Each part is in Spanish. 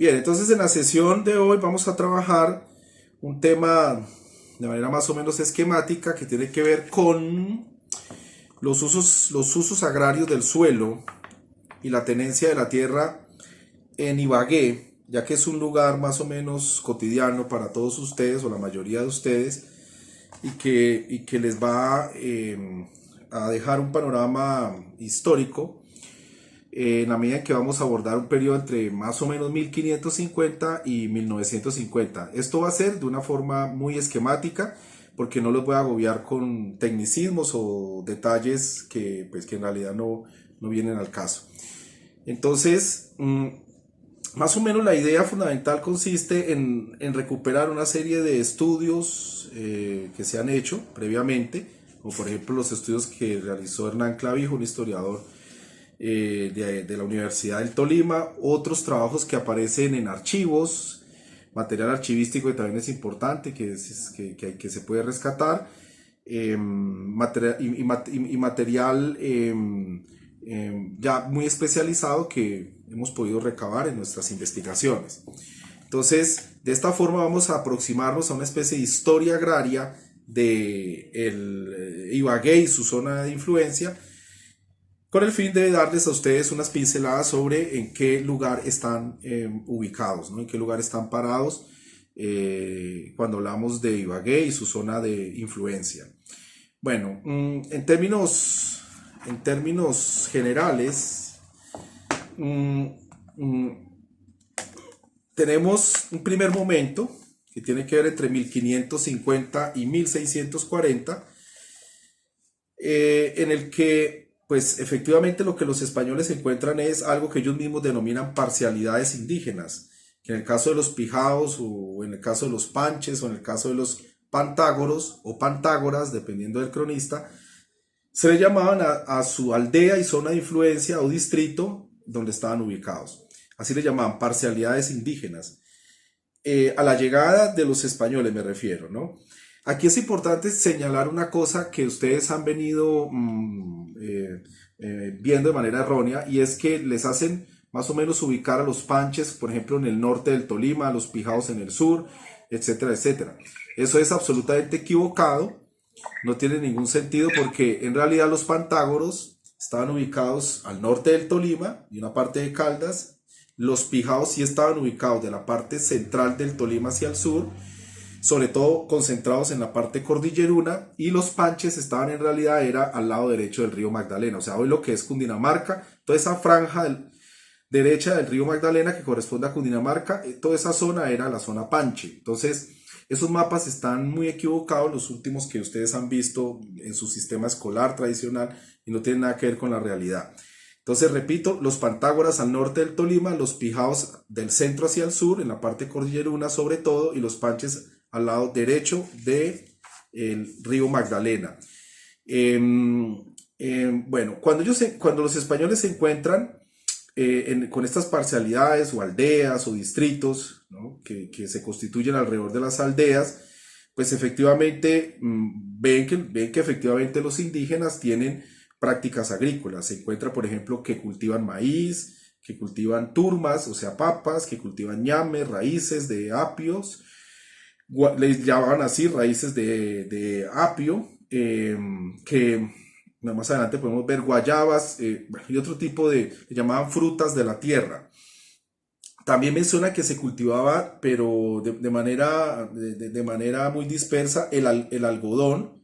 Bien, entonces en la sesión de hoy vamos a trabajar un tema de manera más o menos esquemática que tiene que ver con los usos agrarios del suelo y la tenencia de la tierra en Ibagué, ya que es un lugar más o menos cotidiano para todos ustedes o la mayoría de ustedes y que les va a dejar un panorama histórico en la medida en que vamos a abordar un periodo entre más o menos 1550 y 1950. Esto va a ser de una forma muy esquemática porque no los voy a agobiar con tecnicismos o detalles que en realidad no vienen al caso. Entonces, más o menos la idea fundamental consiste en recuperar una serie de estudios que se han hecho previamente, como por ejemplo los estudios que realizó Hernán Clavijo, un historiador de la Universidad del Tolima, otros trabajos que aparecen en archivos, material archivístico que también es importante, que se puede rescatar, y material ya muy especializado que hemos podido recabar en nuestras investigaciones. Entonces, de esta forma vamos a aproximarnos a una especie de historia agraria de Ibagué y su zona de influencia, con el fin de darles a ustedes unas pinceladas sobre en qué lugar están ubicados, ¿no? En qué lugar están parados cuando hablamos de Ibagué y su zona de influencia. Bueno, en términos generales, mm, mm, tenemos un primer momento que tiene que ver entre 1550 y 1640, en el que pues efectivamente lo que los españoles encuentran es algo que ellos mismos denominan parcialidades indígenas, que en el caso de los pijaos o en el caso de los panches o en el caso de los pantágoros o pantágoras, dependiendo del cronista, se le llamaban a su aldea y zona de influencia o distrito donde estaban ubicados. Así le llamaban parcialidades indígenas. A la llegada de los españoles me refiero, ¿no? Aquí es importante señalar una cosa que ustedes han venido viendo de manera errónea, y es que les hacen más o menos ubicar a los panches, por ejemplo, en el norte del Tolima, a los pijaos en el sur, etcétera, etcétera. Eso es absolutamente equivocado, no tiene ningún sentido porque en realidad los pantágoros estaban ubicados al norte del Tolima y una parte de Caldas. Los pijaos sí estaban ubicados de la parte central del Tolima hacia el sur, sobre todo concentrados en la parte cordilleruna, y los panches estaban en realidad era al lado derecho del río Magdalena, o sea, hoy lo que es Cundinamarca, toda esa franja derecha del río Magdalena que corresponde a Cundinamarca, toda esa zona era la zona panche. Entonces, esos mapas están muy equivocados, los últimos que ustedes han visto en su sistema escolar tradicional, y no tienen nada que ver con la realidad. Entonces, repito, los pantágoras al norte del Tolima, los pijaos del centro hacia el sur, en la parte cordilleruna sobre todo, y los panches al lado derecho del río Magdalena. Bueno, cuando los españoles se encuentran con estas parcialidades o aldeas o distritos, ¿no? que se constituyen alrededor de las aldeas, pues efectivamente ven que efectivamente los indígenas tienen prácticas agrícolas. Se encuentra, por ejemplo, que cultivan maíz, que cultivan turmas, o sea, papas, que cultivan ñames, raíces de apios, les llamaban así raíces de apio, que más adelante podemos ver guayabas y otro tipo le llamaban frutas de la tierra. También menciona que se cultivaba, pero de manera muy dispersa, el algodón.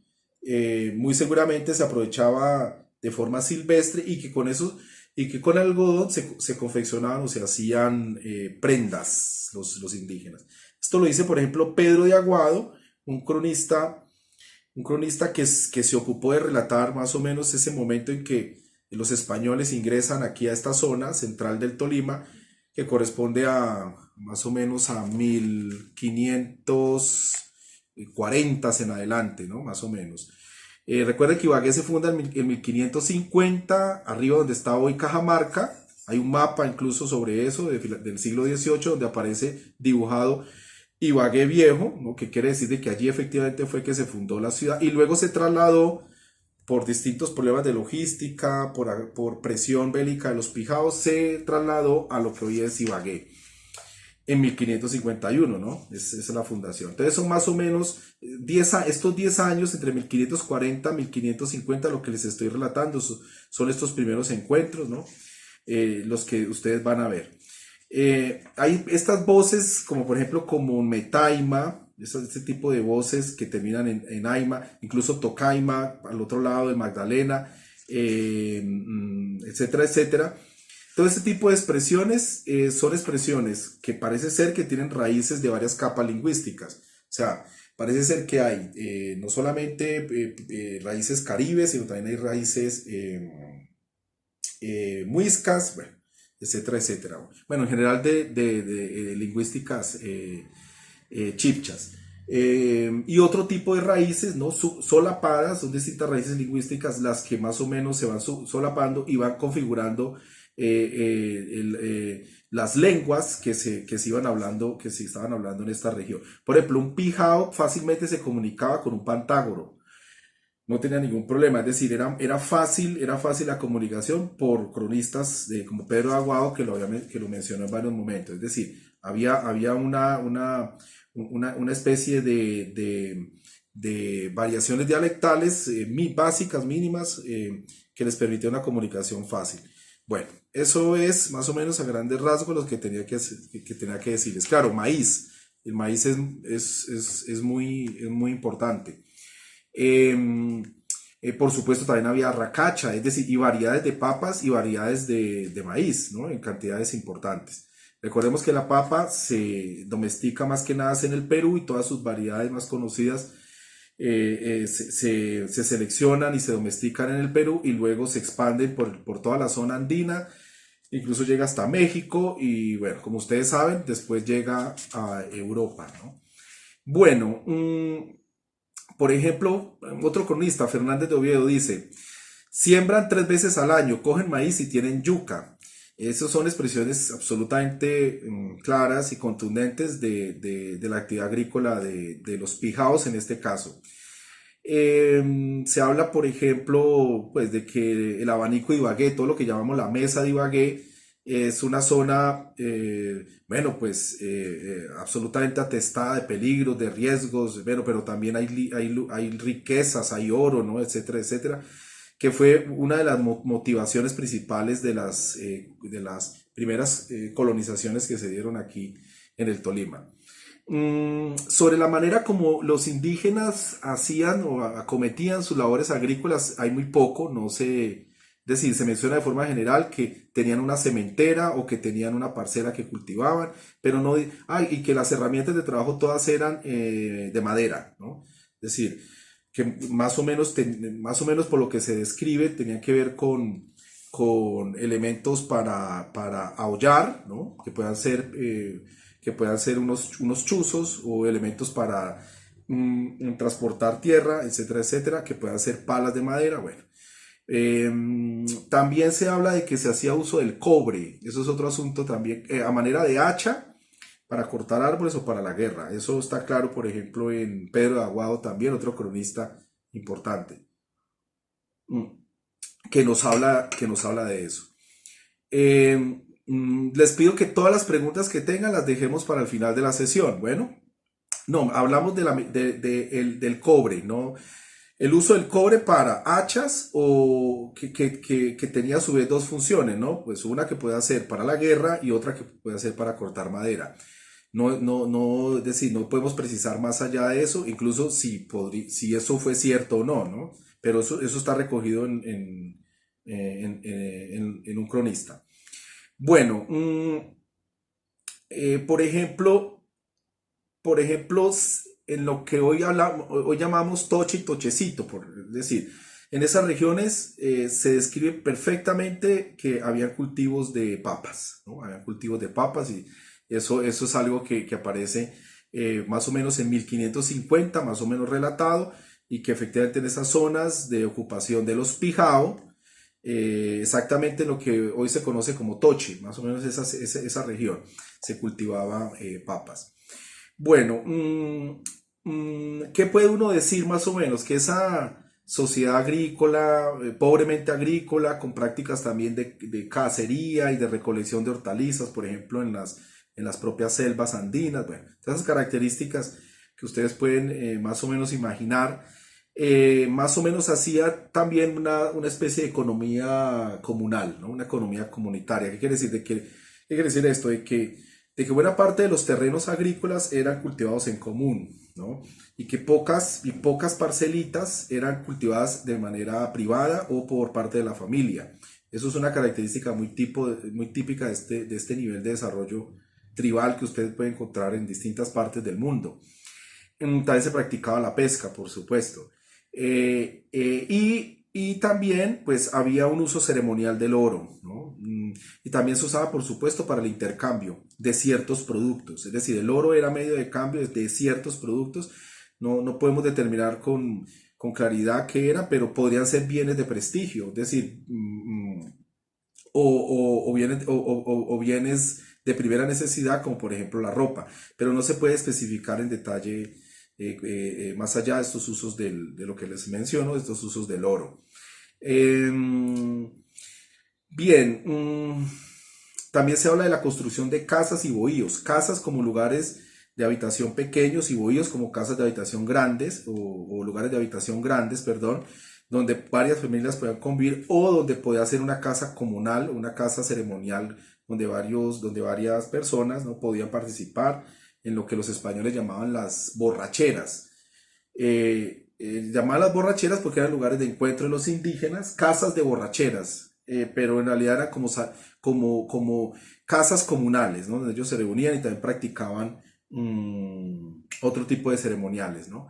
Muy seguramente se aprovechaba de forma silvestre y que con el algodón se confeccionaban o se hacían prendas los indígenas. Esto lo dice, por ejemplo, Pedro de Aguado, un cronista que se ocupó de relatar más o menos ese momento en que los españoles ingresan aquí a esta zona central del Tolima, que corresponde a más o menos a 1540 en adelante, ¿no? Más o menos. Recuerden que Ibagué se funda en 1550, arriba donde está hoy Cajamarca. Hay un mapa incluso sobre eso del siglo XVIII donde aparece dibujado Ibagué Viejo, ¿no? Que quiere decir de que allí efectivamente fue que se fundó la ciudad, y luego se trasladó por distintos problemas de logística, por presión bélica de los pijaos, se trasladó a lo que hoy es Ibagué. en 1551, ¿no? Esa es la fundación. Entonces son más o menos estos 10 años, entre 1540 y 1550, lo que les estoy relatando, son estos primeros encuentros, ¿no? Los que ustedes van a ver. Hay estas voces, como por ejemplo, como Metaima, este tipo de voces que terminan en Aima, incluso Tocaima, al otro lado de Magdalena, etcétera, etcétera. Todo este tipo de expresiones son expresiones que parece ser que tienen raíces de varias capas lingüísticas. O sea, parece ser que hay no solamente raíces caribes, sino también hay raíces muiscas, bueno, etcétera, etcétera. Bueno, en general de lingüísticas chipchas. Y otro tipo de raíces, ¿no? Solapadas, son distintas raíces lingüísticas las que más o menos se van solapando y van configurando las lenguas que se iban hablando, que se estaban hablando en esta región. Por ejemplo, un pijao fácilmente se comunicaba con un pantágoro, no tenía ningún problema, es decir, era fácil la comunicación por cronistas como Pedro de Aguado, que lo mencionó en varios momentos. Es decir, había una especie de variaciones dialectales básicas, mínimas, que les permitía una comunicación fácil. Bueno, eso es más o menos a grandes rasgos lo que tenía que decirles. Claro, maíz. El maíz es muy importante. Por supuesto, también había racacha, es decir, y variedades de papas y variedades de maíz, ¿no? En cantidades importantes. Recordemos que la papa se domestica más que nada en el Perú y todas sus variedades más conocidas se seleccionan y se domestican en el Perú y luego se expanden por toda la zona andina, incluso llega hasta México y bueno, como ustedes saben, después llega a Europa, ¿no? Bueno, por ejemplo, otro cronista, Fernández de Oviedo, dice: siembran 3 veces al año, cogen maíz y tienen yuca. Esas son expresiones absolutamente claras y contundentes de la actividad agrícola de los pijaos en este caso. Se habla, por ejemplo, pues de que el abanico de Ibagué, todo lo que llamamos la mesa de Ibagué, es una zona, bueno, pues absolutamente atestada de peligros, de riesgos, bueno, pero también hay riquezas, hay oro, ¿no? Etcétera, etcétera, que fue una de las motivaciones principales de las primeras colonizaciones que se dieron aquí en el Tolima. Sobre la manera como los indígenas hacían o acometían sus labores agrícolas hay muy poco, no sé, es decir, se menciona de forma general que tenían una cementera o que tenían una parcela que cultivaban, pero no, y que las herramientas de trabajo todas eran de madera, ¿no? Es decir, que más o menos por lo que se describe tenían que ver con elementos para ahollar, ¿no? Que puedan ser unos chuzos o elementos para transportar tierra, etcétera, etcétera, que puedan ser palas de madera, bueno. También se habla de que se hacía uso del cobre, eso es otro asunto también, a manera de hacha para cortar árboles o para la guerra. Eso está claro, por ejemplo, en Pedro de Aguado también, otro cronista importante, que nos habla de eso. Les pido que todas las preguntas que tengan las dejemos para el final de la sesión. Bueno, no, hablamos del cobre, ¿no? El uso del cobre para hachas o que tenía a su vez dos funciones, ¿no? Pues una que puede hacer para la guerra y otra que puede hacer para cortar madera. Es decir, no podemos precisar más allá de eso, incluso si eso fue cierto o no, ¿no? Pero eso está recogido en un cronista. Bueno, por ejemplo, en lo que hoy llamamos toche y tochecito, es decir, en esas regiones se describe perfectamente que había cultivos de papas, ¿no? Había cultivos de papas y eso es algo que aparece más o menos en 1550, más o menos relatado, y que efectivamente en esas zonas de ocupación de los Pijao, exactamente lo que hoy se conoce como Toche, más o menos esa región, se cultivaba papas. Bueno, ¿qué puede uno decir más o menos? Que esa sociedad agrícola, pobremente agrícola, con prácticas también de cacería y de recolección de hortalizas, por ejemplo, en las propias selvas andinas, bueno, todas esas características que ustedes pueden más o menos imaginar. Más o menos hacía también una especie de economía comunal, ¿no? Una economía comunitaria. ¿Qué quiere decir? ¿Qué quiere decir esto? De que buena parte de los terrenos agrícolas eran cultivados en común, ¿no? Y que pocas parcelitas eran cultivadas de manera privada o por parte de la familia. Eso es una característica muy típica de este nivel de desarrollo tribal que ustedes pueden encontrar en distintas partes del mundo. También se practicaba la pesca, por supuesto. Y también pues había un uso ceremonial del oro, ¿no? Y también se usaba por supuesto para el intercambio de ciertos productos, es decir, el oro era medio de cambio de ciertos productos. No podemos determinar con claridad qué era, pero podrían ser bienes de prestigio, es decir, o bienes de primera necesidad, como por ejemplo la ropa, pero no se puede especificar en detalle más allá de estos usos de lo que les menciono, de estos usos del oro. Eh, Bien, también se habla de la construcción de casas y bohíos, casas como lugares de habitación pequeños y bohíos como casas de habitación grandes o lugares de habitación grandes, perdón, donde varias familias puedan convivir o donde pueda ser una casa comunal, una casa ceremonial donde varias personas no podían participar en lo que los españoles llamaban las borracheras. Llamaban las borracheras porque eran lugares de encuentro de los indígenas, casas de borracheras, pero en realidad eran como casas comunales, ¿no? Donde ellos se reunían y también practicaban otro tipo de ceremoniales, ¿no?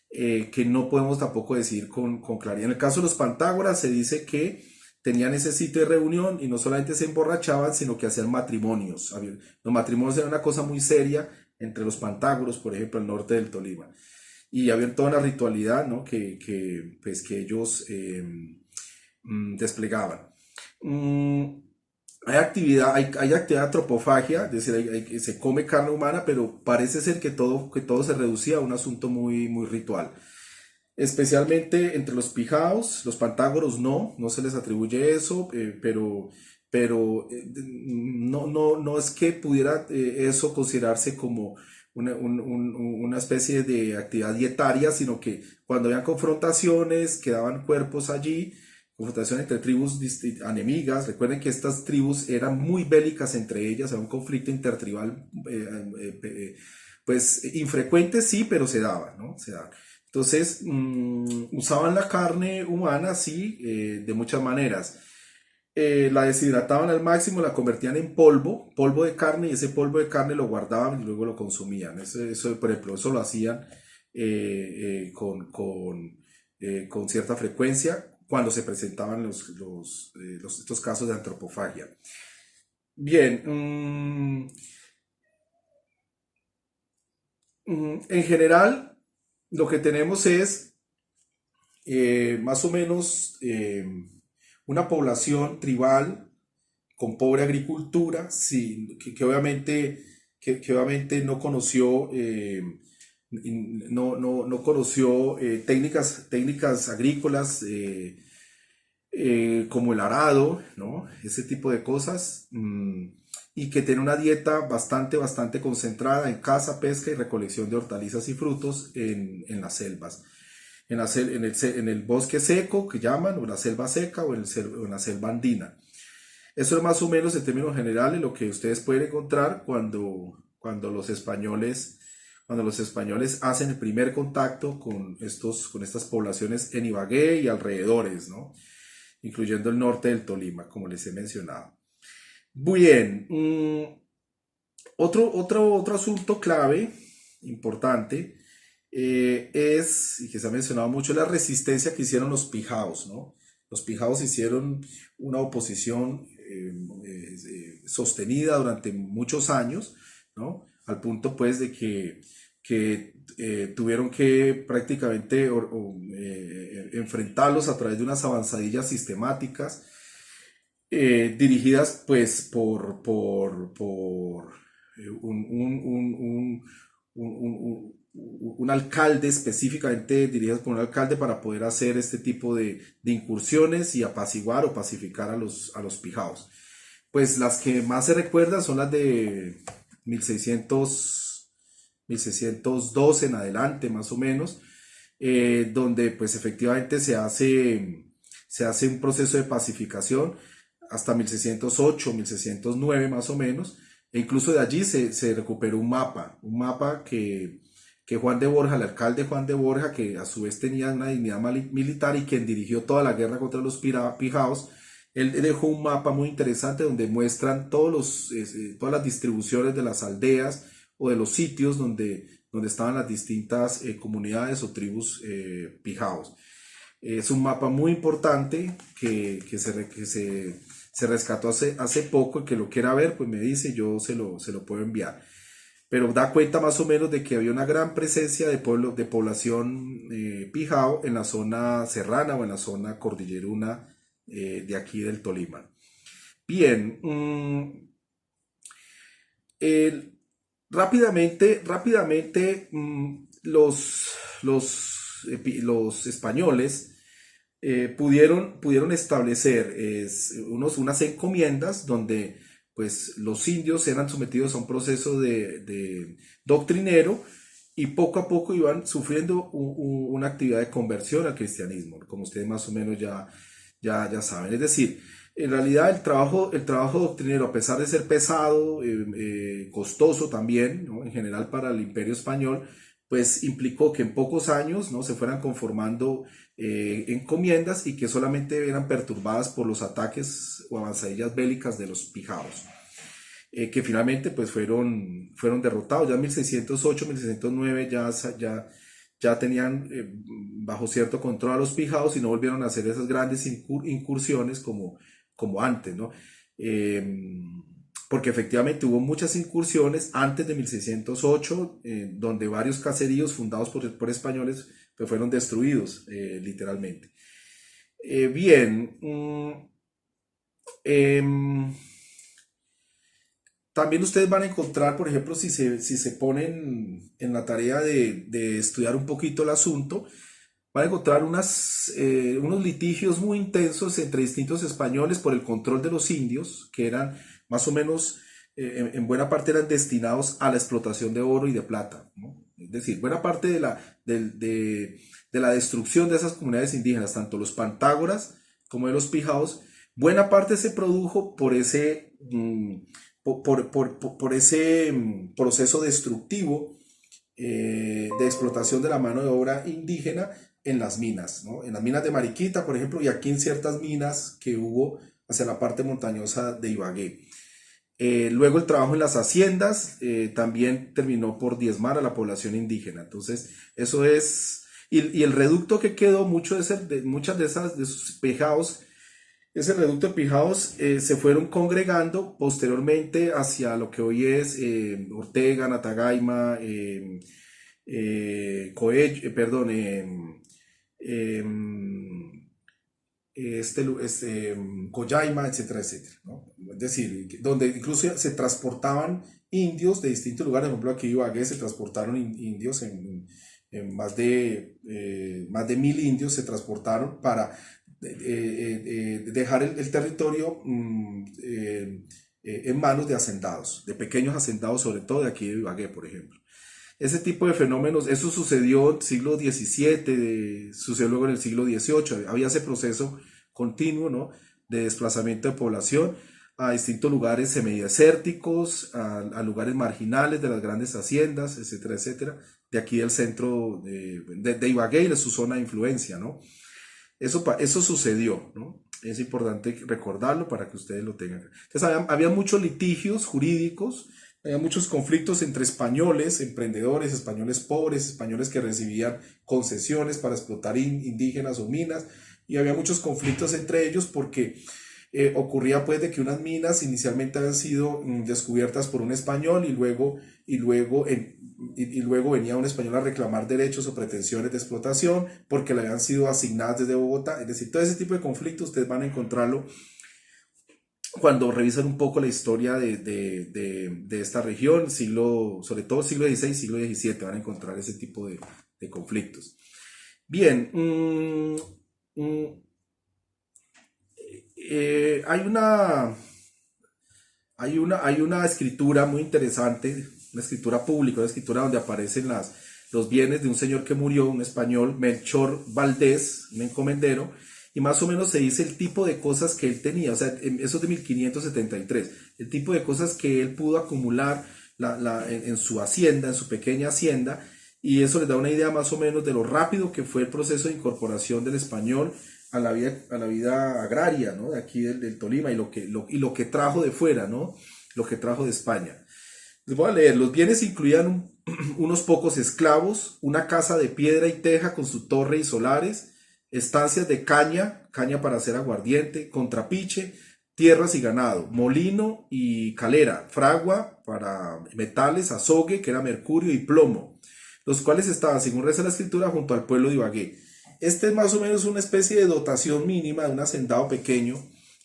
Que no podemos tampoco decir con claridad. En el caso de los Pantágoras se dice que tenían ese sitio de reunión y no solamente se emborrachaban, sino que hacían matrimonios. Los matrimonios eran una cosa muy seria entre los Pantágoros, por ejemplo, al norte del Tolima. Y había toda una ritualidad, ¿no? Pues, que ellos desplegaban. Mm, hay actividad de antropofagia, es decir, se come carne humana, pero parece ser que todo se reducía a un asunto muy, muy ritual. Especialmente entre los pijaos, los pantágoros no se les atribuye eso, pero no es que pudiera eso considerarse como una especie de actividad dietaria, sino que cuando habían confrontaciones, quedaban cuerpos allí, confrontación entre tribus enemigas. Recuerden que estas tribus eran muy bélicas entre ellas, era un conflicto intertribal, pues infrecuente sí, pero se daba, ¿no? Se daba. Entonces, usaban la carne humana, sí, de muchas maneras. La deshidrataban al máximo, la convertían en polvo de carne, y ese polvo de carne lo guardaban y luego lo consumían. Por ejemplo, eso lo hacían con cierta frecuencia cuando se presentaban estos casos de antropofagia. Bien, en general, lo que tenemos es más o menos una población tribal con pobre agricultura, sí, que obviamente no conoció, no conoció técnicas agrícolas como el arado, ¿no? Ese tipo de cosas, y que tiene una dieta bastante concentrada en caza, pesca y recolección de hortalizas y frutos en las selvas. En el bosque seco, que llaman, o la selva seca, o en la selva andina. Eso es más o menos en términos generales lo que ustedes pueden encontrar cuando los españoles hacen el primer contacto con estas poblaciones en Ibagué y alrededores, ¿no? Incluyendo el norte del Tolima, como les he mencionado. Bien, otro asunto clave, importante, y que se ha mencionado mucho, la resistencia que hicieron los pijaos, ¿no? Los pijaos hicieron una oposición sostenida durante muchos años, ¿no? Al punto pues de que tuvieron que prácticamente enfrentarlos a través de unas avanzadillas sistemáticas dirigidas pues por un alcalde, específicamente dirigidas por un alcalde, para poder hacer este tipo de incursiones y apaciguar o pacificar a los pijaos. Pues las que más se recuerdan son las 1600, 1602 en adelante más o menos, donde pues efectivamente se hace un proceso de pacificación hasta 1608, 1609 más o menos, e incluso de allí se recuperó un mapa que Juan de Borja, el alcalde Juan de Borja, que a su vez tenía una dignidad militar y quien dirigió toda la guerra contra los pijaos, él dejó un mapa muy interesante donde muestran todas las distribuciones de las aldeas o de los sitios donde estaban las distintas comunidades o tribus pijaos. Es un mapa muy importante se rescató hace poco. El que lo quiera ver, pues me dice, yo se lo puedo enviar. Pero da cuenta más o menos de que había una gran presencia de población pijao en la zona serrana o en la zona cordilleruna de aquí del Tolima. Bien, rápidamente los españoles pudieron establecer unas encomiendas donde pues los indios eran sometidos a un proceso de doctrinero y poco a poco iban sufriendo una actividad de conversión al cristianismo, como ustedes más o menos ya saben. Es decir, en realidad el trabajo doctrinero, a pesar de ser pesado, costoso también, ¿no? En general para el Imperio Español, pues implicó que en pocos años, ¿no?, se fueran conformando encomiendas y que solamente eran perturbadas por los ataques o avanzadillas bélicas de los pijaos, que finalmente pues fueron derrotados. Ya en 1608, 1609 ya tenían bajo cierto control a los pijaos y no volvieron a hacer esas grandes incursiones como antes, ¿no? Porque efectivamente hubo muchas incursiones antes de 1608, donde varios caseríos fundados por españoles pues fueron destruidos literalmente. Bien, también ustedes van a encontrar, por ejemplo, si se ponen en la tarea de estudiar un poquito el asunto, van a encontrar unos litigios muy intensos entre distintos españoles por el control de los indios, que eran más o menos, en buena parte eran destinados a la explotación de oro y de plata, ¿no? Es decir, buena parte de la destrucción de esas comunidades indígenas, tanto los pantágoras como de los pijaos, buena parte se produjo por ese proceso destructivo de explotación de la mano de obra indígena en las minas, ¿no? En las minas de Mariquita, por ejemplo, y aquí en ciertas minas que hubo hacia la parte montañosa de Ibagué. Luego el trabajo en las haciendas también terminó por diezmar a la población indígena. Entonces, eso es... Y el reducto que quedó, muchas de esos pijaos, ese reducto de pijaos se fueron congregando posteriormente hacia lo que hoy es Ortega, Natagaima, perdón, Collaima, etcétera, etcétera, ¿no? Es decir, donde incluso se transportaban indios de distintos lugares. Por ejemplo, aquí en Ibagué se transportaron indios en más de 1000 indios se transportaron para dejar el territorio en manos de hacendados, de pequeños hacendados, sobre todo de aquí de Ibagué, por ejemplo. Ese tipo de fenómenos, eso sucedió en el siglo XVII, sucedió luego en el siglo XVIII, había ese proceso continuo, ¿no?, de desplazamiento de población a distintos lugares semidesérticos, a lugares marginales de las grandes haciendas, etcétera, etcétera, de aquí del centro de Ibagué y de su zona de influencia, ¿no? Eso sucedió, ¿no? Es importante recordarlo para que ustedes lo tengan. Entonces había muchos litigios jurídicos, había muchos conflictos entre españoles, emprendedores, españoles pobres, españoles que recibían concesiones para explotar indígenas o minas, y había muchos conflictos entre ellos porque ocurría pues de que unas minas inicialmente habían sido descubiertas por un español y luego venía un español a reclamar derechos o pretensiones de explotación porque le habían sido asignadas desde Bogotá. Es decir, todo ese tipo de conflictos ustedes van a encontrarlo cuando revisan un poco la historia de esta región, sobre todo siglo XVI, siglo XVII, van a encontrar ese tipo de conflictos. Bien, hay hay una escritura muy interesante, una escritura pública, una escritura donde aparecen los bienes de un señor que murió, un español, Melchor Valdés, un encomendero, y más o menos se dice el tipo de cosas que él tenía, o sea, eso es de 1573, el tipo de cosas que él pudo acumular en su hacienda, en su pequeña hacienda, y eso les da una idea más o menos de lo rápido que fue el proceso de incorporación del español a la vida agraria, ¿no? De aquí del Tolima, y lo que trajo de fuera, ¿no? Lo que trajo de España. Les voy a leer, los bienes incluían unos pocos esclavos, una casa de piedra y teja con su torre y solares, estancias de caña para hacer aguardiente, contrapiche, tierras y ganado, molino y calera, fragua para metales, azogue, que era mercurio, y plomo, los cuales estaban, según reza la escritura, junto al pueblo de Ibagué. Este es más o menos una especie de dotación mínima de un hacendado pequeño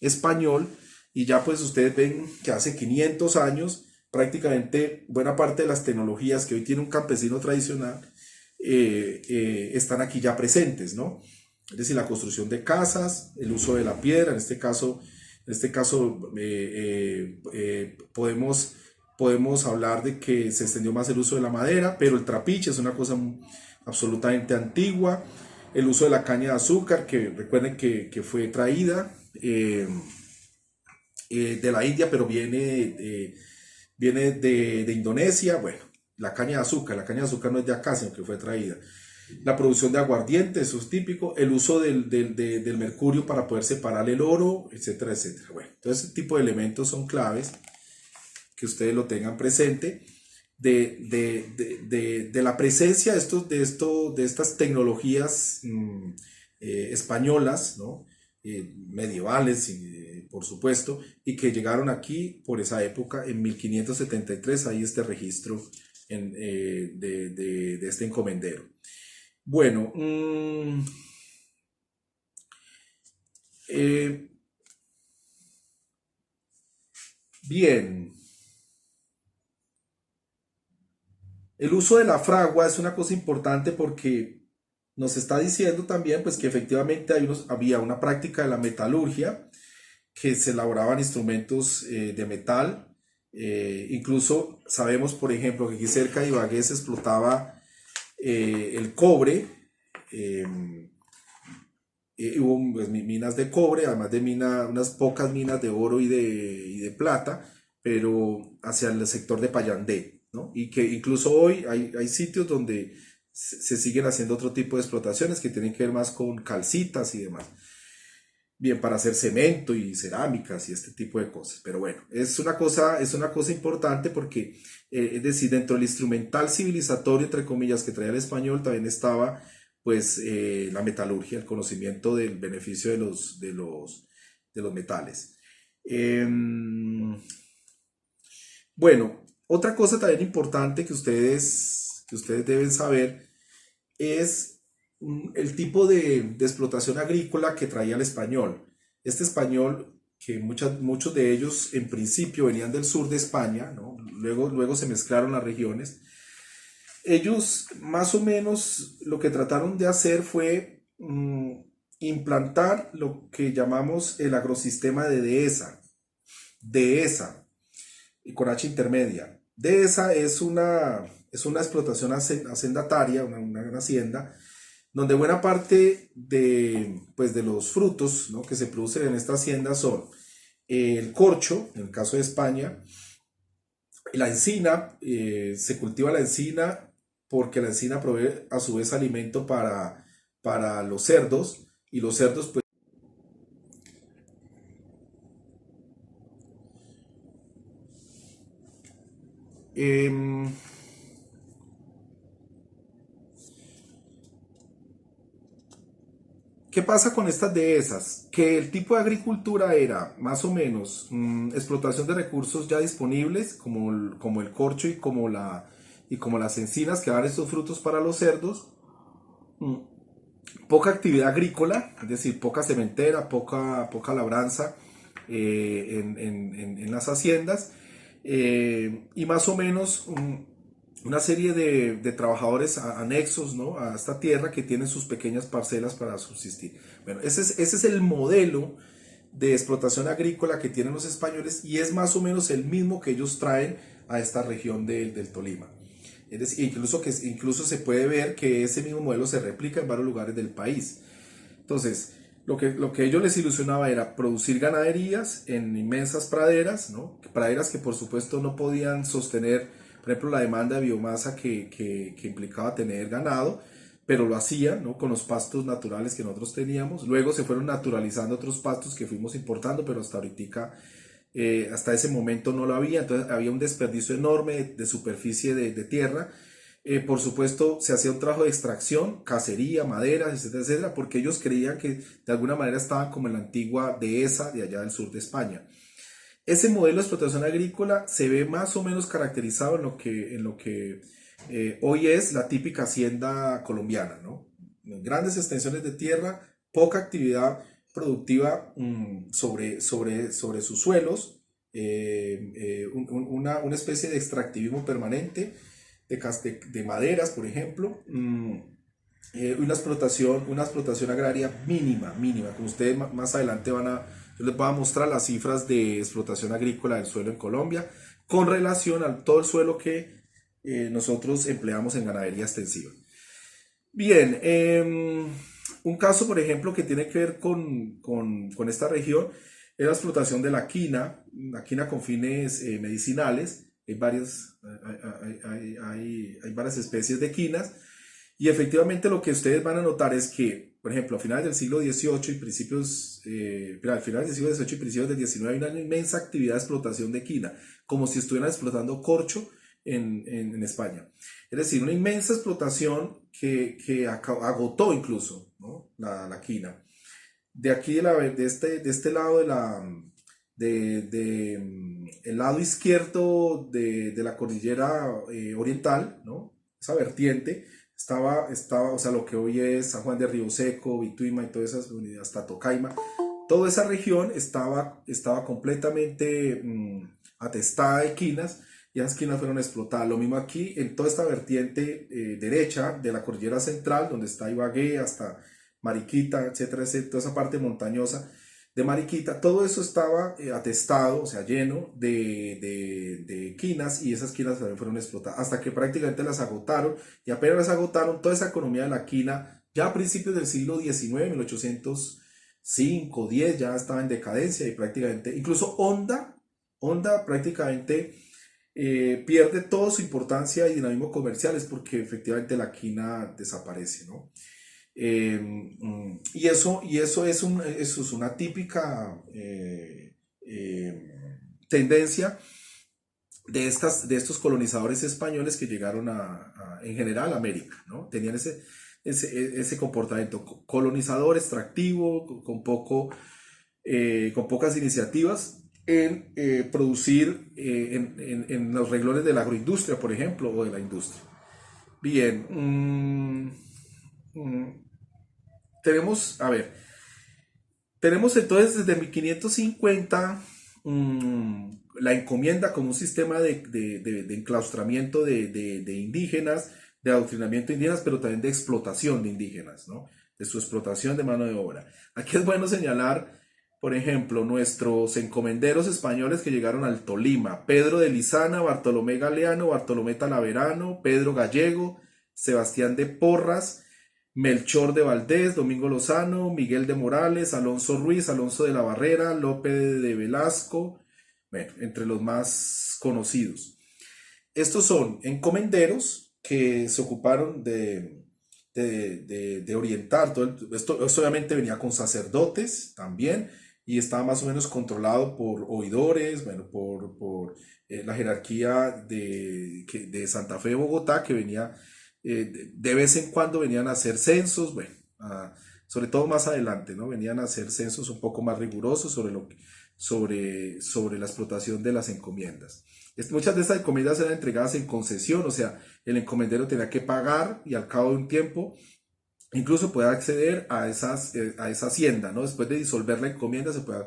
español, y ya pues ustedes ven que hace 500 años prácticamente buena parte de las tecnologías que hoy tiene un campesino tradicional están aquí ya presentes, ¿no? Es decir, la construcción de casas, el uso de la piedra, en este caso podemos hablar de que se extendió más el uso de la madera, pero el trapiche es una cosa absolutamente antigua. El uso de la caña de azúcar, que recuerden que fue traída de la India, pero viene de Indonesia. Bueno, la caña de azúcar no es de acá, sino que fue traída. La producción de aguardiente, eso es típico. El uso del mercurio para poder separar el oro, etcétera, etcétera. Bueno, todo ese tipo de elementos son claves que ustedes lo tengan presente. De la presencia de estas tecnologías españolas, ¿no? Medievales, por supuesto, y que llegaron aquí por esa época, en 1573, hay este registro de este encomendero. Bueno, bien. El uso de la fragua es una cosa importante porque nos está diciendo también pues, que efectivamente había una práctica de la metalurgia, que se elaboraban instrumentos de metal. Incluso sabemos, por ejemplo, que aquí cerca de Ibagué se explotaba el cobre. Hubo pues, minas de cobre, además de unas pocas minas de oro y de plata, pero hacia el sector de Payandé, ¿no? Y que incluso hoy hay sitios donde se siguen haciendo otro tipo de explotaciones que tienen que ver más con calcitas y demás. Bien, para hacer cemento y cerámicas y este tipo de cosas. Pero bueno, es una cosa importante porque, es decir, dentro del instrumental civilizatorio, entre comillas, que traía el español, también estaba pues la metalurgia, el conocimiento del beneficio de los metales. Bueno, otra cosa también importante que ustedes deben saber es el tipo de explotación agrícola que traía el español. Este español, que muchos de ellos en principio venían del sur de España, ¿no? Luego se mezclaron las regiones. Ellos más o menos lo que trataron de hacer fue implantar lo que llamamos el agrosistema de dehesa, y con H intermedia. Dehesa es una explotación hacendataria, una hacienda, donde buena parte pues de los frutos, ¿no? Que se producen en esta hacienda son el corcho, en el caso de España, la encina. Se cultiva la encina porque la encina provee a su vez alimento para los cerdos, y los cerdos pues em, ¿qué pasa con estas dehesas? Que el tipo de agricultura era más o menos explotación de recursos ya disponibles, como el corcho y como las encinas que dan estos frutos para los cerdos. mm, Poca actividad agrícola, es decir, poca sementera, poca labranza en las haciendas, y más o menos una serie de trabajadores anexos, ¿no? A esta tierra, que tienen sus pequeñas parcelas para subsistir. Bueno, ese es el modelo de explotación agrícola que tienen los españoles y es más o menos el mismo que ellos traen a esta región del Tolima. Es decir, incluso se puede ver que ese mismo modelo se replica en varios lugares del país. Entonces, lo que a ellos les ilusionaba era producir ganaderías en inmensas praderas, ¿no? Praderas que por supuesto no podían sostener, por ejemplo, la demanda de biomasa que implicaba tener ganado, pero lo hacían, ¿no? Con los pastos naturales que nosotros teníamos. Luego se fueron naturalizando otros pastos que fuimos importando, pero hasta ese momento no lo había. Entonces había un desperdicio enorme de superficie de tierra. Por supuesto, se hacía un trabajo de extracción, cacería, maderas, etcétera, etcétera, porque ellos creían que de alguna manera estaban como en la antigua dehesa de allá del sur de España. Ese modelo de explotación agrícola se ve más o menos caracterizado en lo que hoy es la típica hacienda colombiana, ¿no? Grandes extensiones de tierra, poca actividad productiva sobre sus suelos, una especie de extractivismo permanente de maderas, por ejemplo, una explotación agraria mínima, mínima, como ustedes más adelante yo les voy a mostrar las cifras de explotación agrícola del suelo en Colombia con relación a todo el suelo que nosotros empleamos en ganadería extensiva. Bien, un caso, por ejemplo, que tiene que ver con esta región es la explotación de la quina con fines medicinales. Hay varias especies de quinas y efectivamente lo que ustedes van a notar es que, por ejemplo, a finales del siglo XVIII y principios del XIX hay una inmensa actividad de explotación de quina, como si estuvieran explotando corcho en España. Es decir, una inmensa explotación que agotó incluso, ¿no? la quina. De aquí, de este lado el lado izquierdo de la cordillera oriental, ¿no? Esa vertiente, o sea, lo que hoy es San Juan de Río Seco, Vituima y todas esas, hasta Tocaima, toda esa región estaba completamente atestada de quinas y esas quinas fueron explotadas. Lo mismo aquí, en toda esta vertiente derecha de la cordillera central, donde está Ibagué hasta Mariquita, etcétera, etcétera, toda esa parte montañosa de Mariquita, todo eso estaba atestado, o sea, lleno de quinas y esas quinas también fueron explotadas hasta que prácticamente las agotaron y apenas las agotaron, toda esa economía de la quina ya a principios del siglo XIX, 1805, 10, ya estaba en decadencia y prácticamente, incluso Honda prácticamente pierde toda su importancia y dinamismo comercial es porque efectivamente la quina desaparece, ¿no? Y eso es una típica tendencia de estos colonizadores españoles que llegaron en general a América, ¿no? Tenían ese comportamiento colonizador, extractivo, con pocas iniciativas en producir en los renglones de la agroindustria, por ejemplo, o de la industria. Bien, tenemos entonces desde 1550 la encomienda como un sistema de enclaustramiento de indígenas, de adoctrinamiento de indígenas, pero también de explotación de indígenas, ¿no? De su explotación de mano de obra. Aquí es bueno señalar, por ejemplo, nuestros encomenderos españoles que llegaron al Tolima: Pedro de Lizana, Bartolomé Galeano, Bartolomé Talaverano, Pedro Gallego, Sebastián de Porras, Melchor de Valdés, Domingo Lozano, Miguel de Morales, Alonso Ruiz, Alonso de la Barrera, Lope de Velasco, bueno, entre los más conocidos. Estos son encomenderos que se ocuparon de orientar esto obviamente venía con sacerdotes también y estaba más o menos controlado por oidores, bueno, por la jerarquía de Santa Fe de Bogotá, que venía de vez en cuando venían a hacer censos, bueno, sobre todo más adelante, ¿no? Venían a hacer censos un poco más rigurosos sobre la explotación de las encomiendas. Muchas de estas encomiendas eran entregadas en concesión, o sea, el encomendero tenía que pagar y al cabo de un tiempo incluso puede acceder a esa hacienda, ¿no? Después de disolver la encomienda se puede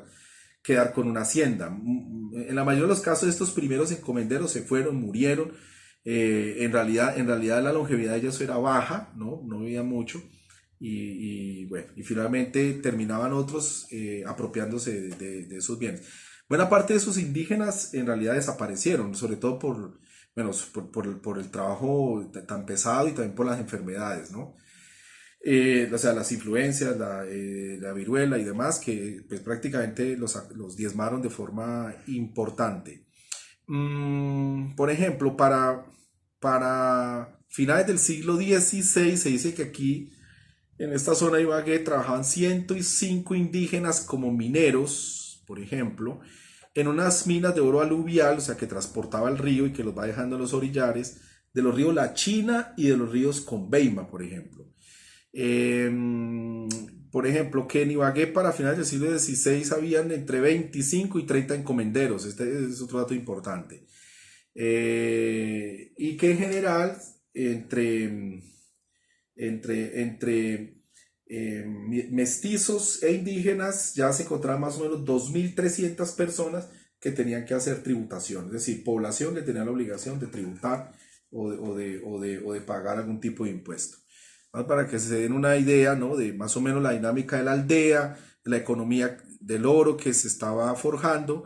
quedar con una hacienda. En la mayoría de los casos estos primeros encomenderos se fueron, murieron. En realidad la longevidad de ellos era baja, ¿no? No vivían mucho. bueno, y finalmente terminaban otros apropiándose de esos bienes. Buena parte de esos indígenas en realidad desaparecieron, sobre todo bueno, por el trabajo tan pesado y también por las enfermedades, ¿no? O sea, las influencias, la viruela y demás, que pues prácticamente los diezmaron de forma importante. Por ejemplo, para finales del siglo XVI se dice que aquí en esta zona de Ibagué trabajaban 105 indígenas como mineros, por ejemplo, en unas minas de oro aluvial, o sea, que transportaba el río y que los va dejando en los orillares, de los ríos La China y de los ríos Conveima, por ejemplo. Eh, por ejemplo, que en Ibagué para finales del siglo XVI habían entre 25 y 30 encomenderos. Este es otro dato importante. Y que en general, entre mestizos e indígenas ya se encontraban más o menos 2.300 personas que tenían que hacer tributación, es decir, población que tenía la obligación de tributar o de pagar algún tipo de impuesto. Para que se den una idea, ¿no? De más o menos la dinámica de la aldea, la economía del oro que se estaba forjando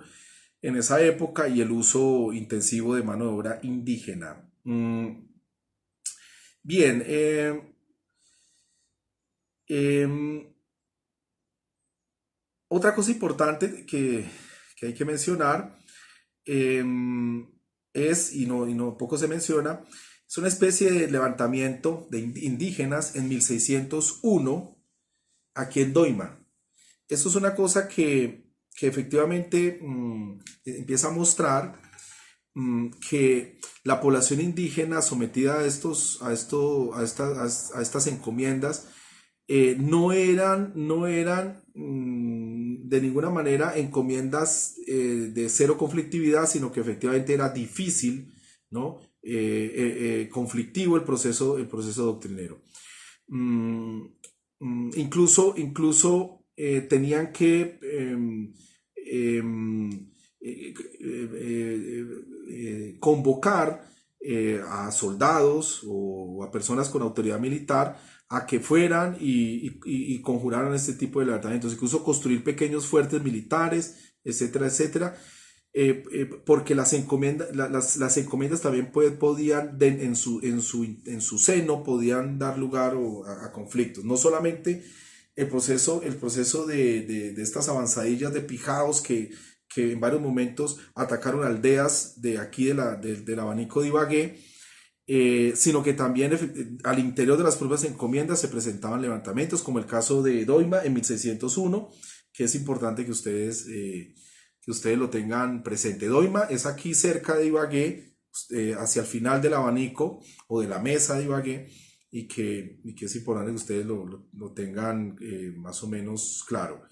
en esa época y el uso intensivo de mano de obra indígena. Bien, em, otra cosa importante que hay que mencionar em, y no poco se menciona, es una especie de levantamiento de indígenas en 1601 aquí en Doima. Eso es una cosa que efectivamente empieza a mostrar que la población indígena sometida a estas encomiendas no eran de ninguna manera encomiendas de cero conflictividad, sino que efectivamente era difícil, ¿no? Conflictivo el proceso doctrinero. Mm, incluso tenían que convocar a soldados o a personas con autoridad militar a que fueran y conjuraran este tipo de levantamientos, incluso construir pequeños fuertes militares, etcétera, etcétera, porque las encomiendas también podían, en su seno, podían dar lugar a conflictos. No solamente el proceso de estas avanzadillas de pijaos que en varios momentos atacaron aldeas de aquí del abanico de Ibagué, sino que también al interior de las propias encomiendas se presentaban levantamientos, como el caso de Doima en 1601, que es importante que ustedes lo tengan presente. Doima es aquí cerca de Ibagué, hacia el final del abanico o de la mesa de Ibagué, y que es importante que ustedes lo tengan más o menos claro.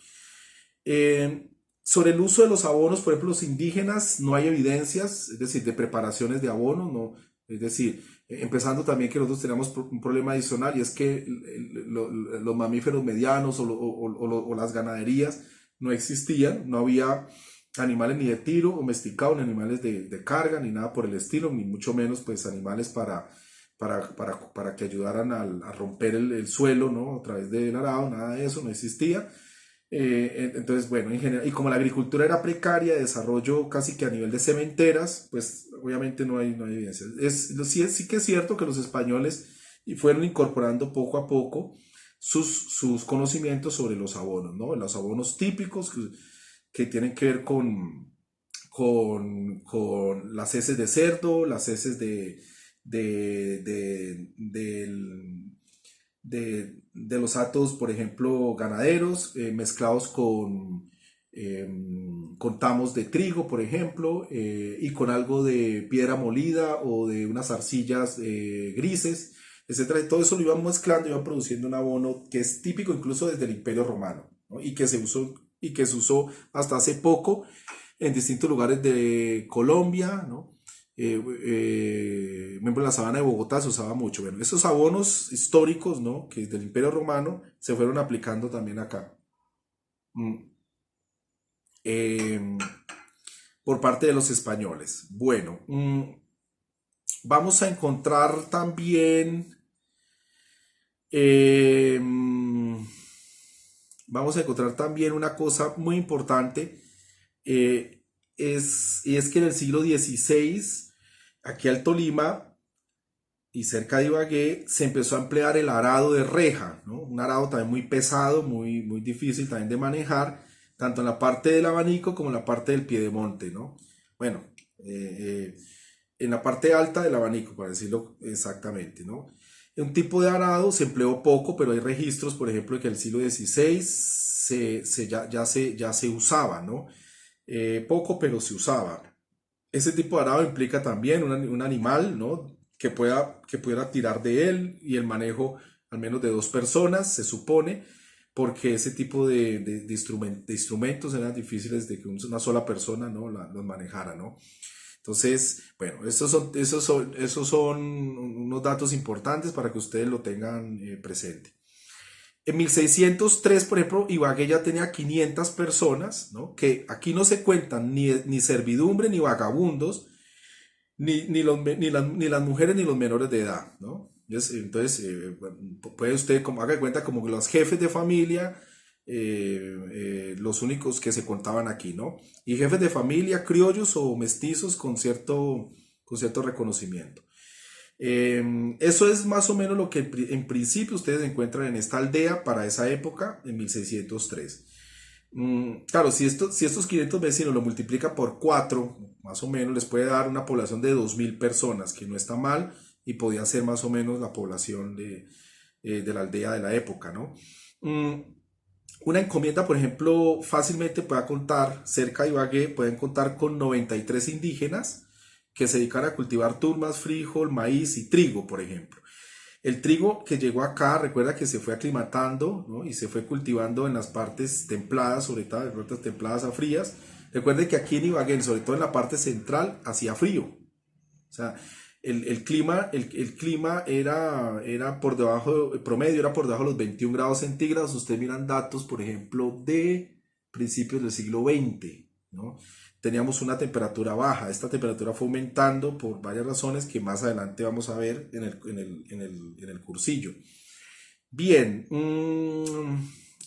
Sobre el uso de los abonos, por ejemplo, los indígenas, no hay evidencias, es decir, de preparaciones de abonos, no, es decir, empezando también que nosotros tenemos un problema adicional y es que los mamíferos medianos o las ganaderías no existían, no había animales ni de tiro domesticados, ni animales de carga, ni nada por el estilo, ni mucho menos pues animales para que ayudaran a romper el suelo, ¿no? A través del arado, nada de eso, no existía. Entonces, bueno, en general, y como la agricultura era precaria, desarrollo casi que a nivel de cementeras, pues obviamente no hay evidencia. Sí que es cierto que los españoles fueron incorporando poco a poco sus conocimientos sobre los abonos, ¿no? Los abonos típicos que tienen que ver con las heces de cerdo, las heces de, de, del- de los hatos, por ejemplo, ganaderos, mezclados con tamos de trigo, por ejemplo, y con algo de piedra molida o de unas arcillas grises, etcétera. Y todo eso lo iban mezclando, iban produciendo un abono que es típico incluso desde el Imperio Romano, ¿no? Y que se usó hasta hace poco en distintos lugares de Colombia, ¿no? Por ejemplo, en la sabana de Bogotá se usaba mucho. Bueno, esos abonos históricos, ¿no? Que del Imperio Romano se fueron aplicando también acá. Mm, eh, por parte de los españoles. Bueno, vamos a encontrar también Eh, Vamos a encontrar también una cosa muy importante, y es que en el siglo XVI, aquí al Tolima y cerca de Ibagué, se empezó a emplear el arado de reja, ¿no? Un arado también muy pesado, muy difícil también de manejar, tanto en la parte del abanico como en la parte del piedemonte, ¿no? Bueno, en la parte alta del abanico, para decirlo exactamente, ¿no? Un tipo de arado se empleó poco, pero hay registros, por ejemplo, de que en el siglo XVI ya se usaba, ¿no? Poco, pero se usaba. Ese tipo de arado implica también un animal, ¿no? Que pudiera tirar de él y el manejo al menos de dos personas, se supone, porque ese tipo de instrumentos eran difíciles de que una sola persona, ¿no? Los manejara, ¿no? Entonces, bueno, esos son unos datos importantes para que ustedes lo tengan presente. En 1603, por ejemplo, Ibagué ya tenía 500 personas, ¿no? Que aquí no se cuentan ni servidumbre, ni vagabundos, ni las mujeres, ni los menores de edad, ¿no? Entonces, bueno, puede usted, como haga de cuenta, como que los jefes de familia, los únicos que se contaban aquí, ¿no? Y jefes de familia, criollos o mestizos con cierto reconocimiento. Eso es más o menos lo que en principio ustedes encuentran en esta aldea para esa época, en 1603. Claro, si estos 500 vecinos lo multiplica por 4 más o menos, les puede dar una población de 2000 personas, que no está mal y podía ser más o menos la población de la aldea de la época, ¿no? Mm, una encomienda, por ejemplo, fácilmente puede contar, cerca de Ibagué, pueden contar con 93 indígenas que se dedican a cultivar turbas, frijol, maíz y trigo, por ejemplo. El trigo que llegó acá, recuerda que se fue aclimatando, ¿no? Y se fue cultivando en las partes templadas, sobre todo en partes templadas a frías. Recuerde que aquí en Ibagué, sobre todo en la parte central, hacía frío. O sea, el clima era por debajo, el promedio era por debajo de los 21 grados centígrados. Ustedes miran datos, por ejemplo, de principios del siglo XX, ¿no? Teníamos una temperatura baja. Esta temperatura fue aumentando por varias razones que más adelante vamos a ver en el cursillo. Bien,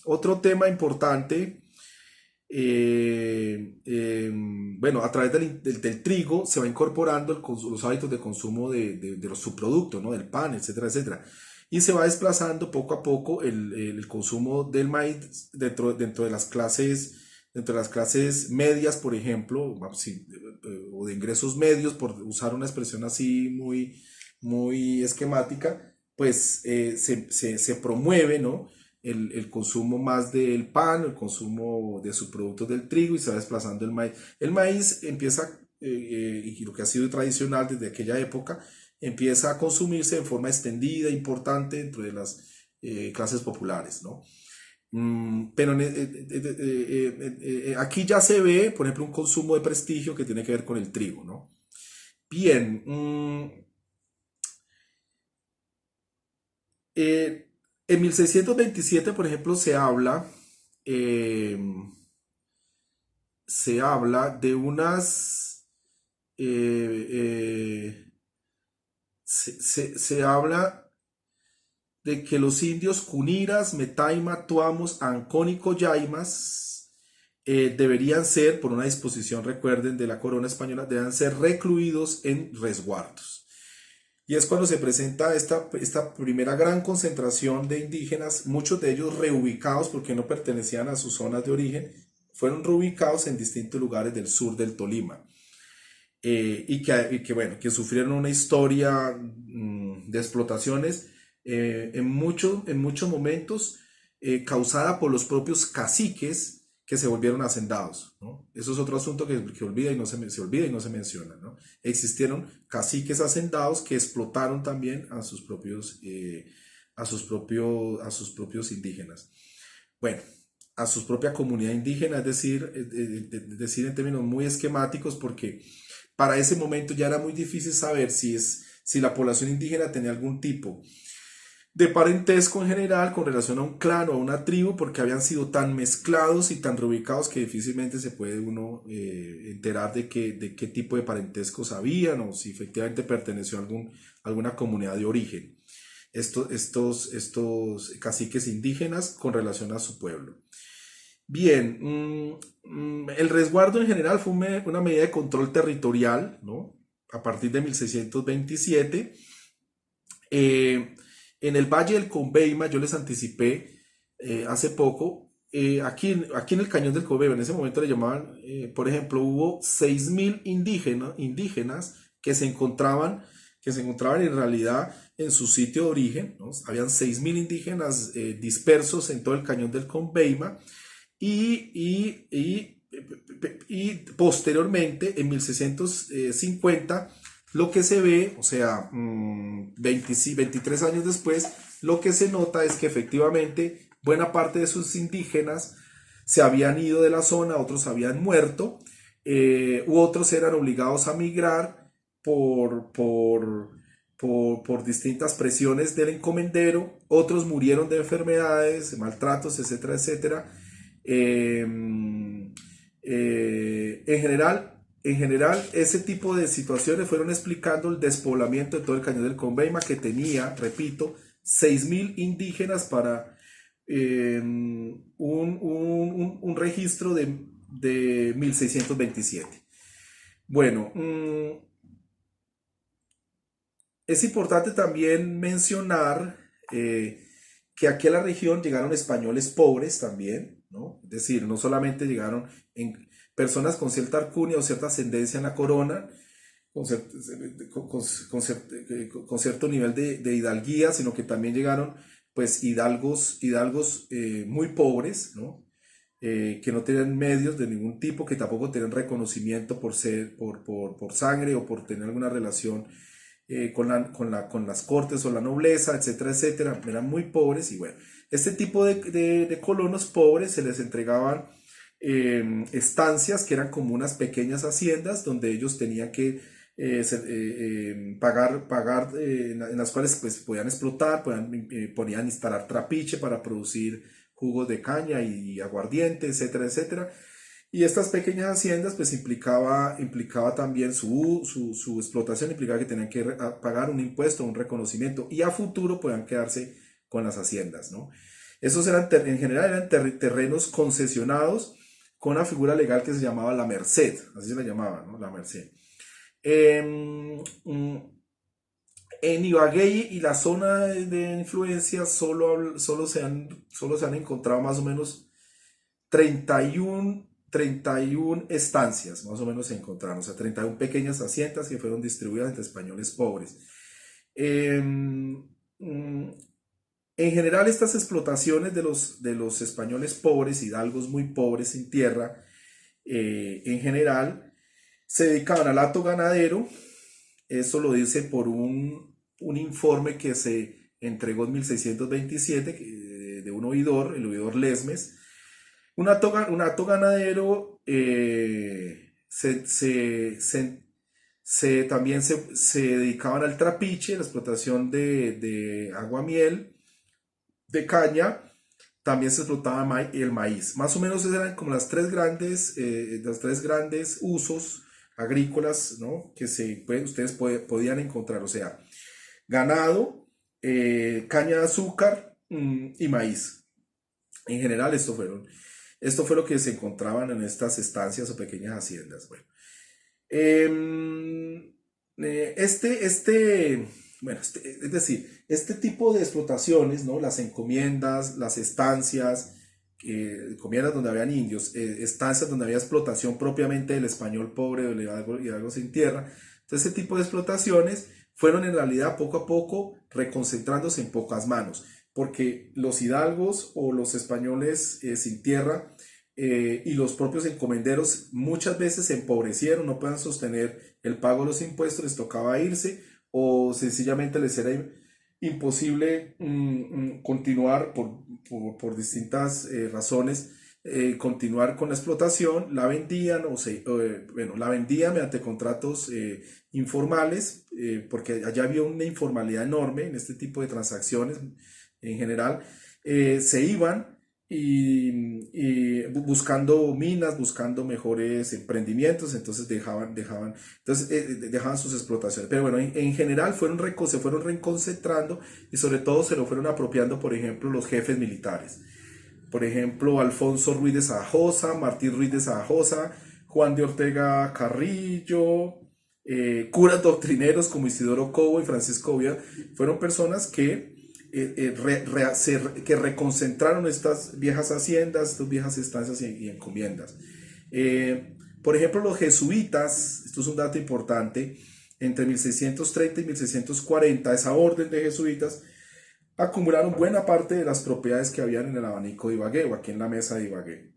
otro tema importante, bueno, a través del trigo se va incorporando los hábitos de consumo de los subproductos, ¿no? Del pan, etcétera, etcétera. Y se va desplazando poco a poco el consumo del maíz dentro de las clases medias, por ejemplo, o de ingresos medios, por usar una expresión así muy esquemática, pues se promueve, ¿no? El consumo más del pan, el consumo de subproductos del trigo y se va desplazando el maíz. El maíz empieza, y lo que ha sido tradicional desde aquella época, empieza a consumirse de forma extendida, importante dentro de las clases populares, ¿no? Pero aquí ya se ve, por ejemplo, un consumo de prestigio que tiene que ver con el trigo, ¿no? Bien, eh, en 1627, por ejemplo, eh, se habla de unas, se habla de que los indios Cuniras, Metaima, Tuamos, Ancónico, Yaimas deberían ser, por una disposición, recuerden, de la corona española, deben ser recluidos en resguardos. Y es cuando se presenta esta primera gran concentración de indígenas, muchos de ellos reubicados porque no pertenecían a sus zonas de origen, fueron reubicados en distintos lugares del sur del Tolima. Bueno, que sufrieron una historia de explotaciones en muchos momentos causada por los propios caciques que se volvieron hacendados, ¿no? Eso es otro asunto que olvida y no se olvida y no se menciona, ¿no? Existieron caciques hacendados que explotaron también a sus propios indígenas. Bueno, a su propia comunidad indígena, es decir, en términos muy esquemáticos, porque para ese momento ya era muy difícil saber si la población indígena tenía algún tipo de parentesco en general con relación a un clan o a una tribu, porque habían sido tan mezclados y tan reubicados que difícilmente se puede uno enterar de qué tipo de parentescos habían o si efectivamente perteneció a alguna comunidad de origen. estos caciques indígenas con relación a su pueblo. Bien, el resguardo en general fue una medida de control territorial, ¿no? A partir de 1627. En el Valle del Conveima, yo les anticipé hace poco, aquí en el Cañón del Conveima, en ese momento le llamaban, por ejemplo, hubo 6.000 indígenas que se encontraban en realidad en su sitio de origen, ¿no? Habían 6.000 indígenas dispersos en todo el Cañón del Conveima y posteriormente, en 1650, lo que se ve, o sea, 23 años después, lo que se nota es que efectivamente buena parte de sus indígenas se habían ido de la zona, otros habían muerto, u otros eran obligados a migrar por distintas presiones del encomendero, otros murieron de enfermedades, de maltratos, etcétera, etcétera. Eh, en general, ese tipo de situaciones fueron explicando el despoblamiento de todo el Cañón del Conveima, que tenía, repito, 6.000 indígenas para un registro de 1627. Bueno, es importante también mencionar que aquí a la región llegaron españoles pobres también, ¿no? Es decir, no solamente llegaron personas con cierta alcurnia o cierta ascendencia en la corona, con cierto, con cierto nivel de hidalguía, sino que también llegaron pues hidalgos muy pobres, ¿no? Que no tenían medios de ningún tipo, que tampoco tenían reconocimiento por sangre o por tener alguna relación con las cortes o la nobleza, etcétera, etcétera. Eran muy pobres y bueno, este tipo de colonos pobres se les entregaban estancias que eran como unas pequeñas haciendas donde ellos tenían que pagar en las cuales pues podían explotar, podían instalar trapiche para producir jugos de caña y aguardiente, etcétera, etcétera. Y estas pequeñas haciendas pues implicaba también su explotación, implicaba que tenían que pagar un impuesto, un reconocimiento y a futuro puedan quedarse con las haciendas, ¿no? Esos en general eran terrenos concesionados con una figura legal que se llamaba la merced, así se la llamaba, ¿no? La merced. En Ibagué y la zona de influencia solo se han encontrado más o menos 31 estancias, más o menos se encontraron, o sea, 31 pequeñas haciendas que fueron distribuidas entre españoles pobres. En general, estas explotaciones de los españoles pobres, hidalgos muy pobres sin tierra, en general, se dedicaban al hato ganadero. Eso lo dice por un informe que se entregó en 1627 de un oidor, el oidor Lesmes. Un hato ganadero también se dedicaban al trapiche, la explotación de aguamiel, de caña, también se explotaba el maíz. Más o menos eran como los tres grandes usos agrícolas, ¿no? Que ustedes podían encontrar, o sea, ganado, caña de azúcar y maíz. En general esto fue lo que se encontraban en estas estancias o pequeñas haciendas. Bueno, es decir, este tipo de explotaciones, ¿no? Las encomiendas, las estancias, encomiendas donde habían indios, estancias donde había explotación propiamente del español pobre o de algo sin tierra. Entonces, ese tipo de explotaciones fueron en realidad poco a poco reconcentrándose en pocas manos, porque los hidalgos o los españoles sin tierra y los propios encomenderos muchas veces se empobrecieron, no puedan sostener el pago de los impuestos, les tocaba irse o sencillamente les era imposible continuar por distintas razones, continuar con la explotación, la vendían la vendían mediante contratos informales, porque allá había una informalidad enorme en este tipo de transacciones en general. Se iban buscando minas, buscando mejores emprendimientos, entonces dejaban sus explotaciones. Pero bueno, en general se fueron reconcentrando y sobre todo se lo fueron apropiando, por ejemplo, los jefes militares. Por ejemplo, Alfonso Ruiz de Zaragoza, Martín Ruiz de Zaragoza, Juan de Ortega Carrillo, curas doctrineros como Isidoro Cobo y Francisco Villa, fueron personas que reconcentraron estas viejas haciendas, estas viejas estancias y encomiendas. Por ejemplo, los jesuitas, esto es un dato importante, entre 1630 y 1640, esa orden de jesuitas acumularon buena parte de las propiedades que habían en el abanico de Ibagué o aquí en la mesa de Ibagué.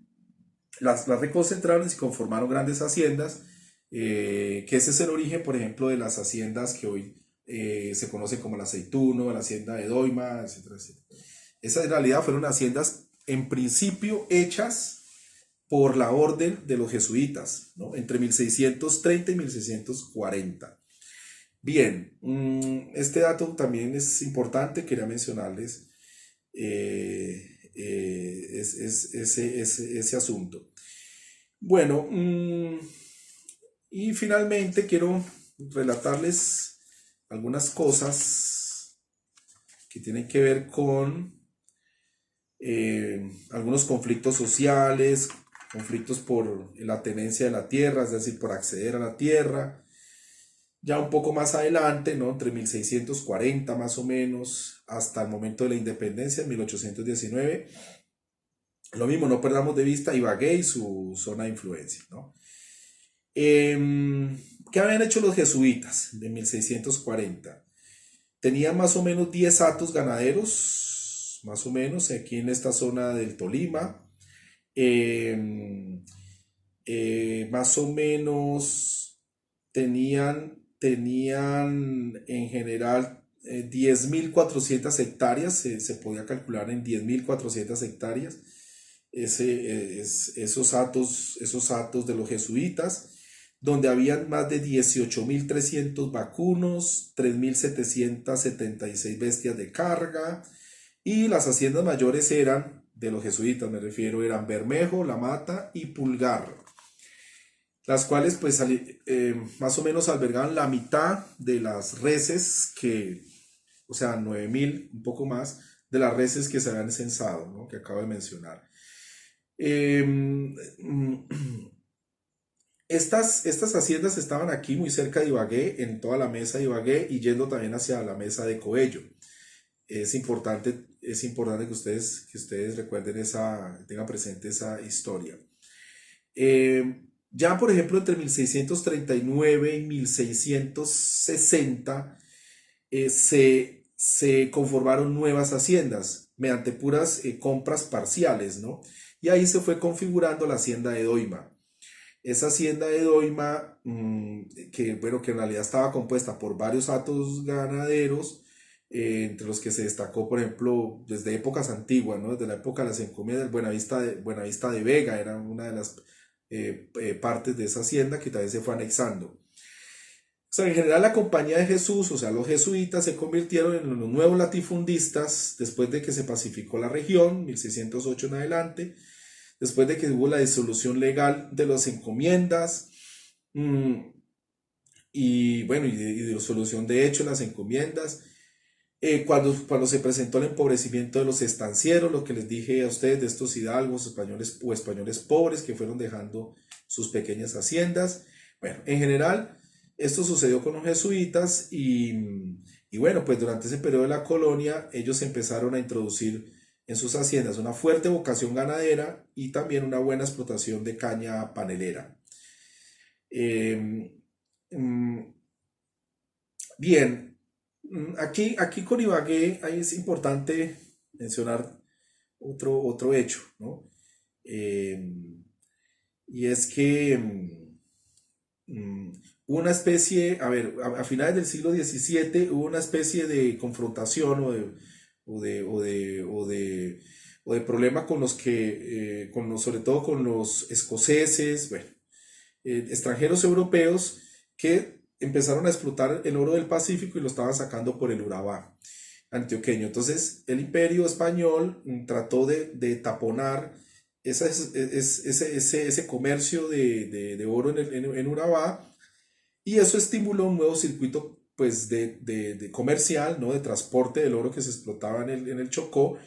Las reconcentraron y se conformaron grandes haciendas, que ese es el origen, por ejemplo, de las haciendas que hoy se conocen como el Aceituno, la hacienda de Doima, etcétera, etcétera. Esas en realidad fueron haciendas en principio hechas por la orden de los jesuitas, ¿no? Entre 1630 y 1640. Bien, este dato también es importante, quería mencionarles ese asunto. Bueno, y finalmente quiero relatarles algunas cosas que tienen que ver con algunos conflictos sociales, conflictos por la tenencia de la tierra, es decir, por acceder a la tierra. Ya un poco más adelante, ¿no? Entre 1640 más o menos, hasta el momento de la independencia, en 1819, lo mismo, no perdamos de vista Ibagué y su zona de influencia, ¿no? ¿Qué habían hecho los jesuitas de 1640? Tenían más o menos 10 hatos ganaderos, más o menos, aquí en esta zona del Tolima. Más o menos tenían en general 10.400 hectáreas, se podía calcular en 10.400 hectáreas esos hatos de los jesuitas, donde habían más de 18.300 vacunos, 3.776 bestias de carga, y las haciendas mayores eran, de los jesuitas me refiero, eran Bermejo, La Mata y Pulgar, las cuales pues más o menos albergaban la mitad de las reses o sea, 9.000, un poco más, de las reses que se habían censado, ¿no? Que acabo de mencionar. Estas haciendas estaban aquí muy cerca de Ibagué, en toda la mesa de Ibagué y yendo también hacia la mesa de Coello. Es importante que ustedes recuerden tengan presente esa historia. Ya, por ejemplo, entre 1639 y 1660 se conformaron nuevas haciendas mediante puras compras parciales, ¿no? Y ahí se fue configurando la hacienda de Doima. Esa hacienda de Doima, que en realidad estaba compuesta por varios hatos ganaderos, entre los que se destacó, por ejemplo, desde épocas antiguas, ¿no? Desde la época de las encomiendas, Buenavista de Vega era una de las partes de esa hacienda que también se fue anexando. O sea, en general la Compañía de Jesús, o sea, los jesuitas se convirtieron en los nuevos latifundistas después de que se pacificó la región, 1608 en adelante, después de que hubo la disolución legal de las encomiendas, y bueno, y de disolución de hecho en las encomiendas. Cuando se presentó el empobrecimiento de los estancieros, lo que les dije a ustedes de estos hidalgos españoles o españoles pobres que fueron dejando sus pequeñas haciendas. Bueno, en general, esto sucedió con los jesuitas y bueno, pues durante ese periodo de la colonia, ellos empezaron a introducir en sus haciendas una fuerte vocación ganadera y también una buena explotación de caña panelera. Bien. Aquí con Ibagué ahí es importante mencionar otro hecho, ¿no? Y es que hubo una especie, a finales del siglo XVII hubo una especie de confrontación o de problema con sobre todo con los escoceses, bueno, extranjeros europeos que empezaron a explotar el oro del Pacífico y lo estaban sacando por el Urabá. antioqueño. Entonces el imperio español trató de taponar ese comercio de oro en Urabá, y eso estimuló un nuevo circuito pues, de comercial, ¿no? De transporte del oro que se explotaba en el Chocó,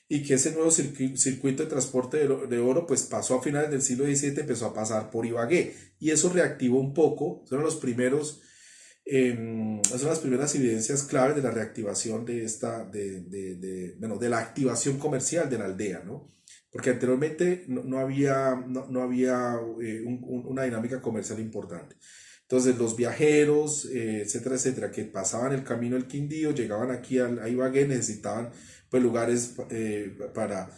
y que ese nuevo circuito de transporte de oro pues pasó a finales del siglo XVII, empezó a pasar por Ibagué, y eso reactivó un poco, son los primeros, son las primeras evidencias claves de la reactivación bueno, de la activación comercial de la aldea, ¿no? Porque anteriormente no había una dinámica comercial importante. Entonces los viajeros, etcétera, etcétera, que pasaban el camino del Quindío, llegaban aquí a Ibagué, necesitaban pues lugares para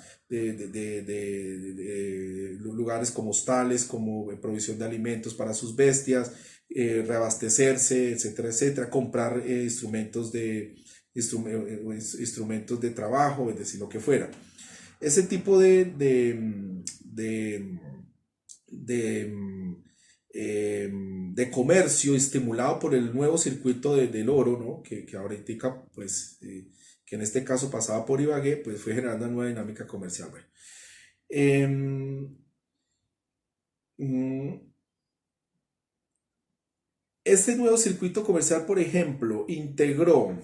lugares como hostales, como provisión de alimentos para sus bestias, reabastecerse, etcétera, etcétera, comprar instrumentos de trabajo, es decir, lo que fuera. Ese tipo de, de comercio estimulado por el nuevo circuito del oro, ¿no? Que ahorita, pues, que en este caso pasaba por Ibagué, pues fue generando una nueva dinámica comercial. Bueno, em, mm, este nuevo circuito comercial, por ejemplo, integró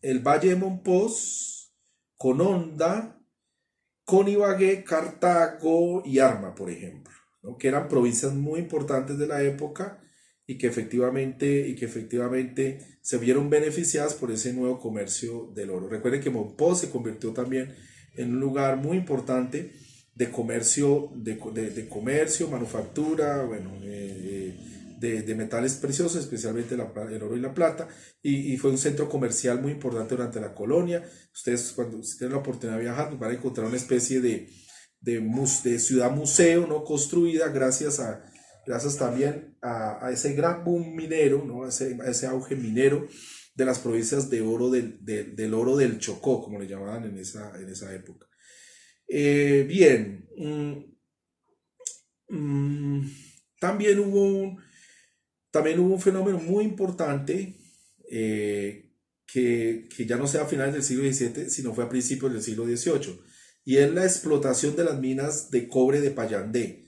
el Valle de Monpós con Honda, con Ibagué, Cartago y Arma, por ejemplo, ¿no? Que eran provincias muy importantes de la época, y que efectivamente se vieron beneficiadas por ese nuevo comercio del oro. Recuerden que Monpós se convirtió también en un lugar muy importante de comercio, de comercio, manufactura, bueno, de metales preciosos, especialmente el oro y la plata, y fue un centro comercial muy importante durante la colonia. Ustedes, cuando tienen la oportunidad de viajar, pues van a encontrar una especie de ciudad museo, ¿no? Construida gracias también a ese gran boom minero, ¿no? A ese auge minero de las provincias de oro del oro del Chocó, como le llamaban en esa época. Bien, mm, también hubo un fenómeno muy importante, que ya no sea a finales del siglo XVII, sino fue a principios del siglo XVIII, y es la explotación de las minas de cobre de Payandé.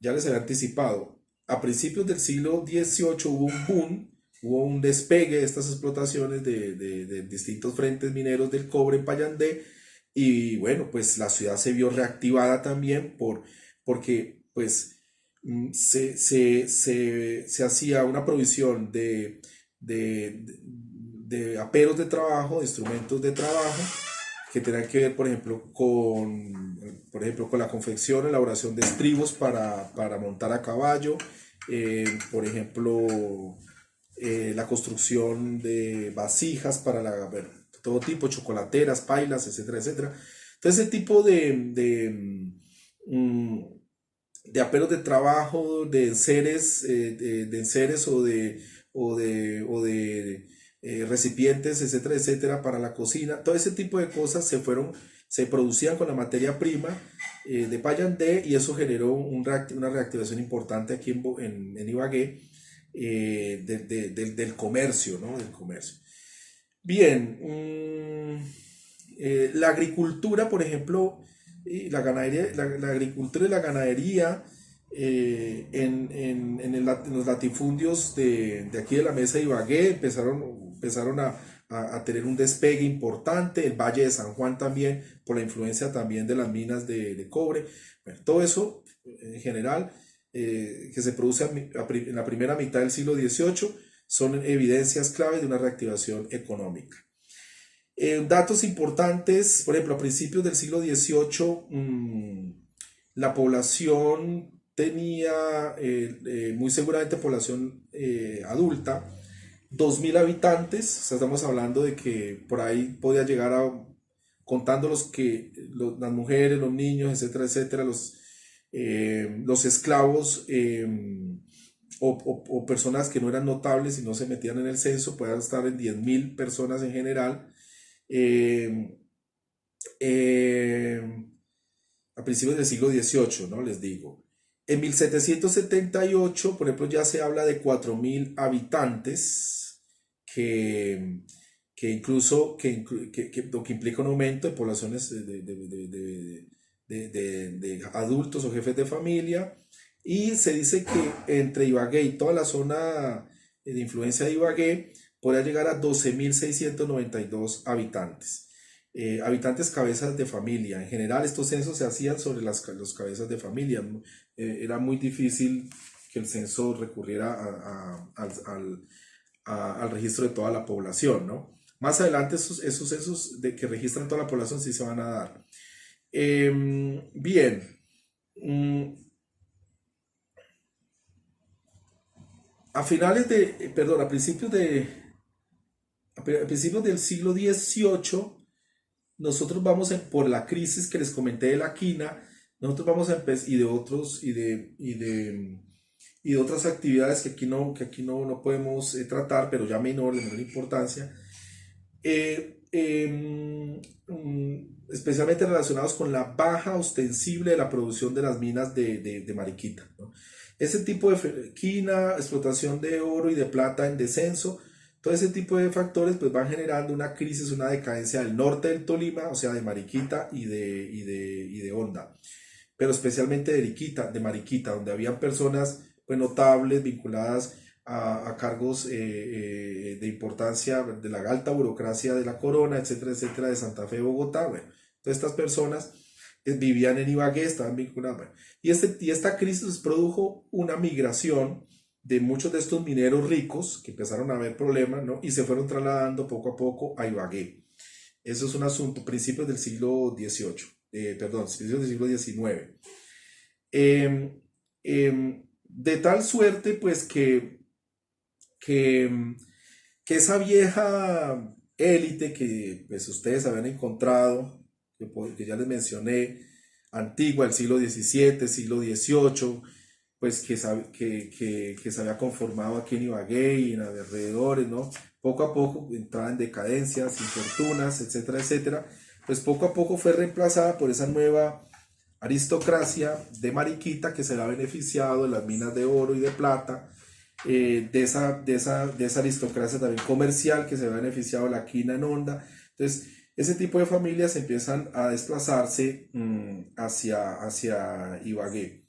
Ya les había anticipado, a principios del siglo XVIII hubo un boom, hubo un despegue de estas explotaciones de distintos frentes mineros del cobre en Payandé, y bueno, pues la ciudad se vio reactivada también porque pues se hacía una provisión de aperos de trabajo, de instrumentos de trabajo, que tenían que ver, por ejemplo, con la confección, elaboración de estribos para montar a caballo, por ejemplo, la construcción de vasijas para bueno, todo tipo, chocolateras, pailas, etcétera, etcétera. Entonces, ese tipo mm, de aperos de trabajo, de enseres o de recipientes, etcétera, etcétera, para la cocina. Todo ese tipo de cosas se producían con la materia prima de Payandé, y eso generó una reactivación importante aquí en Ibagué, del comercio, ¿no? Del comercio. Bien, la agricultura, por ejemplo, y la ganadería, la agricultura y la ganadería, en los latifundios de aquí de la Mesa de Ibagué empezaron a tener un despegue importante. El Valle de San Juan también, por la influencia también de las minas de cobre. Bueno, todo eso en general, que se produce en la primera mitad del siglo XVIII, son evidencias clave de una reactivación económica. Datos importantes, por ejemplo, a principios del siglo XVIII, la población tenía, muy seguramente población adulta, 2.000 habitantes. O sea, estamos hablando de que por ahí podía llegar contando las mujeres, los niños, etcétera, etcétera, los esclavos, o personas que no eran notables y no se metían en el censo, podían estar en 10.000 personas en general. eh, eh, a principios del siglo XVIII, ¿no? Les digo. En 1778, por ejemplo, ya se habla de 4.000 habitantes que, lo que implica un aumento de poblaciones de adultos o jefes de familia. Y se dice que entre Ibagué y toda la zona de influencia de Ibagué podría llegar a 12.692 habitantes. Habitantes cabezas de familia. En general estos censos se hacían sobre los cabezas de familia. Era muy difícil que el censo recurriera al registro de toda la población, ¿no? Más adelante esos censos que registran toda la población sí se van a dar. Bien. A finales de, perdón, a principios del siglo XVIII, nosotros vamos por la crisis que les comenté de la quina, nosotros vamos a empezar, y de otras actividades que aquí no podemos tratar, pero ya de menor importancia, especialmente relacionados con la baja ostensible de la producción de las minas de Mariquita, ¿no? Ese tipo de quina, explotación de oro y de plata en descenso, todo ese tipo de factores pues van generando una crisis, una decadencia del norte del Tolima, o sea, de Mariquita y de Honda, pero especialmente de Mariquita, donde habían personas pues, notables vinculadas a cargos de importancia de la alta burocracia de la corona, etcétera, etcétera, de Santa Fe, Bogotá. Bueno, todas estas personas vivían en Ibagué, estaban vinculadas. Bueno, y esta crisis produjo una migración de muchos de estos mineros ricos que empezaron a haber problemas, ¿no? Y se fueron trasladando poco a poco a Ibagué. Eso es un asunto, principios del siglo XVIII, principios del siglo XIX. Eh, de tal suerte, pues, que, que esa vieja élite que pues, ustedes habían encontrado, que ya les mencioné, antigua, el siglo XVII, siglo XVIII, pues que se había conformado aquí en Ibagué y en alrededores, ¿no? Poco a poco entraba en decadencia, sin fortunas, etcétera, etcétera, pues poco a poco fue reemplazada por esa nueva aristocracia de Mariquita que se ha beneficiado de las minas de oro y de plata, de esa aristocracia también comercial que se ha beneficiado de la quina en Honda. Entonces, ese tipo de familias empiezan a desplazarse hacia Ibagué.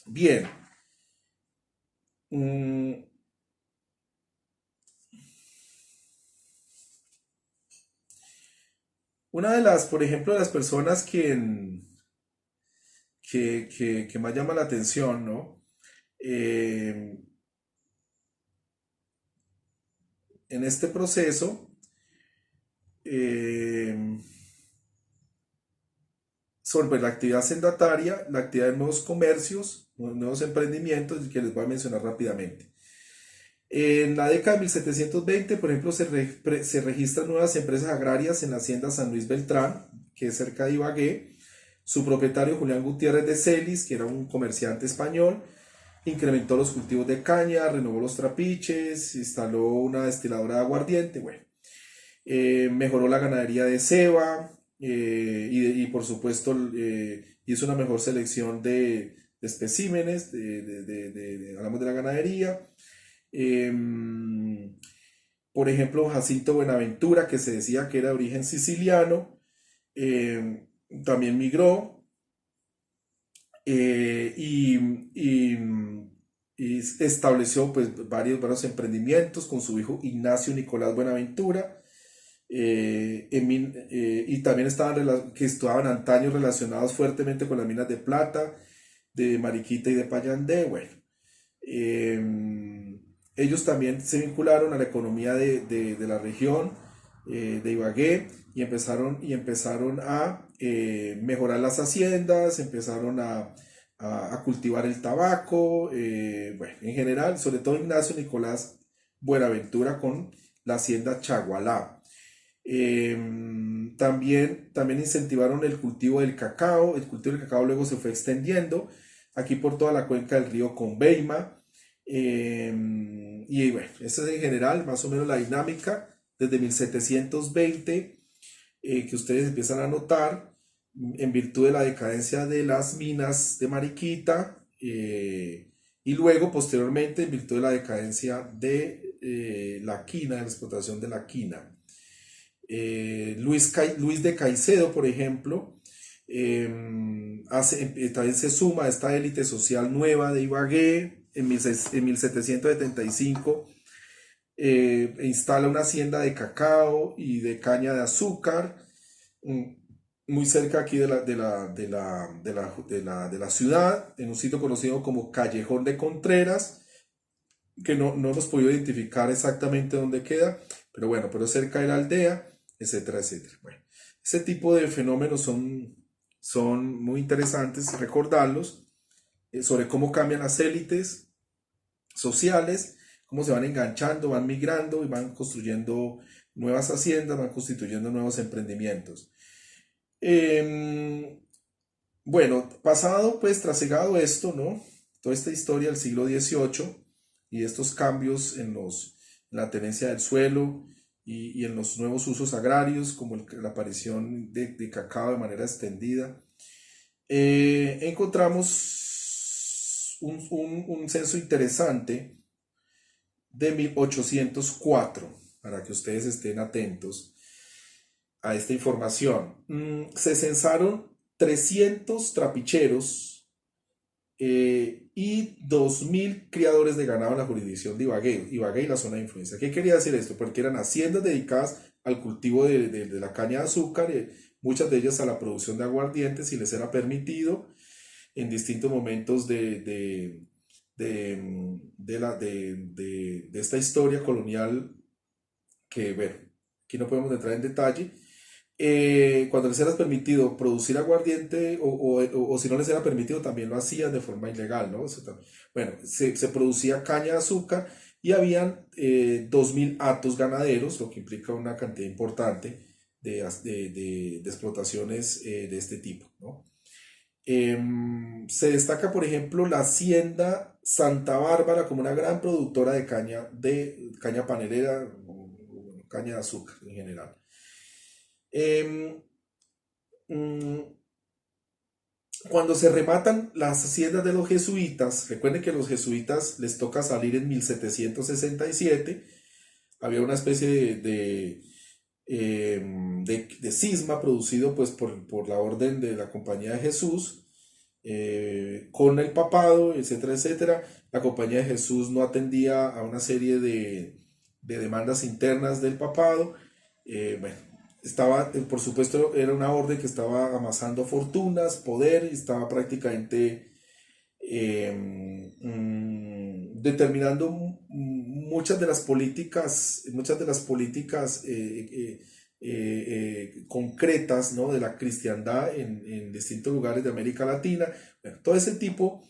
Bien. Mm, una de las, por ejemplo, de las personas que más llama la atención, ¿no? Eh, en este proceso, eh, sobre la actividad sendataria, la actividad de nuevos comercios, nuevos emprendimientos que les voy a mencionar rápidamente. En la década de 1720, por ejemplo, se registran nuevas empresas agrarias en la hacienda San Luis Beltrán, que es cerca de Ibagué. Su propietario, Julián Gutiérrez de Celis, que era un comerciante español, incrementó los cultivos de caña, renovó los trapiches, instaló una destiladora de aguardiente, bueno, mejoró la ganadería de ceba y por supuesto hizo una mejor selección de especímenes, hablamos de la ganadería. Em, por ejemplo, Jacinto Buenaventura, que se decía que era de origen siciliano, también migró eh, y, y- y estableció pues, varios emprendimientos con su hijo Ignacio Nicolás Buenaventura. Y también que estaban antaño relacionados fuertemente con las minas de plata, de Mariquita y de Payandé. Bueno, ellos también se vincularon a la economía de la región de Ibagué y empezaron a mejorar las haciendas, empezaron a cultivar el tabaco, bueno, en general, sobre todo Ignacio Nicolás Buenaventura con la hacienda Chagualá. También incentivaron el cultivo del cacao. El cultivo del cacao luego se fue extendiendo aquí por toda la cuenca del río Conveima. Y bueno, esa es en general más o menos la dinámica desde 1720 que ustedes empiezan a notar en virtud de la decadencia de las minas de Mariquita y luego posteriormente en virtud de la decadencia de la quina, la explotación de la quina. Luis de Caicedo, por ejemplo, también se suma a esta élite social nueva de Ibagué en 1775. Instala una hacienda de cacao y de caña de azúcar, muy cerca aquí de la ciudad, en un sitio conocido como Callejón de Contreras, que no hemos podido identificar exactamente dónde queda, pero cerca de la aldea, etcétera, etcétera. Bueno, ese tipo de fenómenos son muy interesantes recordarlos, sobre cómo cambian las élites sociales, cómo se van enganchando, van migrando y van construyendo nuevas haciendas, van constituyendo nuevos emprendimientos. Bueno, pasado, pues, trasegado esto, ¿no? Toda esta historia del siglo XVIII y estos cambios en la tenencia del suelo y en los nuevos usos agrarios, como la aparición de cacao de manera extendida, encontramos un censo interesante de 1804, para que ustedes estén atentos a esta información. Se censaron 300 trapicheros y 2000 criadores de ganado en la jurisdicción de Ibagué y la zona de influencia. ¿Qué quería decir esto? Porque eran haciendas dedicadas al cultivo de la caña de azúcar, muchas de ellas a la producción de aguardientes, y les era permitido en distintos momentos de esta historia colonial, que, bueno, aquí no podemos entrar en detalle. Cuando les era permitido producir aguardiente o si no les era permitido, también lo hacían de forma ilegal, ¿no? Bueno, se producía caña de azúcar y habían 2000 hatos ganaderos, lo que implica una cantidad importante de explotaciones de este tipo, ¿no? Se destaca, por ejemplo, la hacienda Santa Bárbara como una gran productora de caña panelera, caña de azúcar en general. Cuando se rematan las haciendas de los jesuitas, recuerden que a los jesuitas les toca salir en 1767, había una especie de cisma producido, pues, por la orden de la Compañía de Jesús, con el papado, etcétera, etcétera. La Compañía de Jesús no atendía a una serie de demandas internas del papado. Bueno, por supuesto, era una orden que estaba amasando fortunas, poder, y estaba prácticamente determinando muchas de las políticas concretas, ¿no?, de la cristiandad en distintos lugares de América Latina. Bueno, todo ese tipo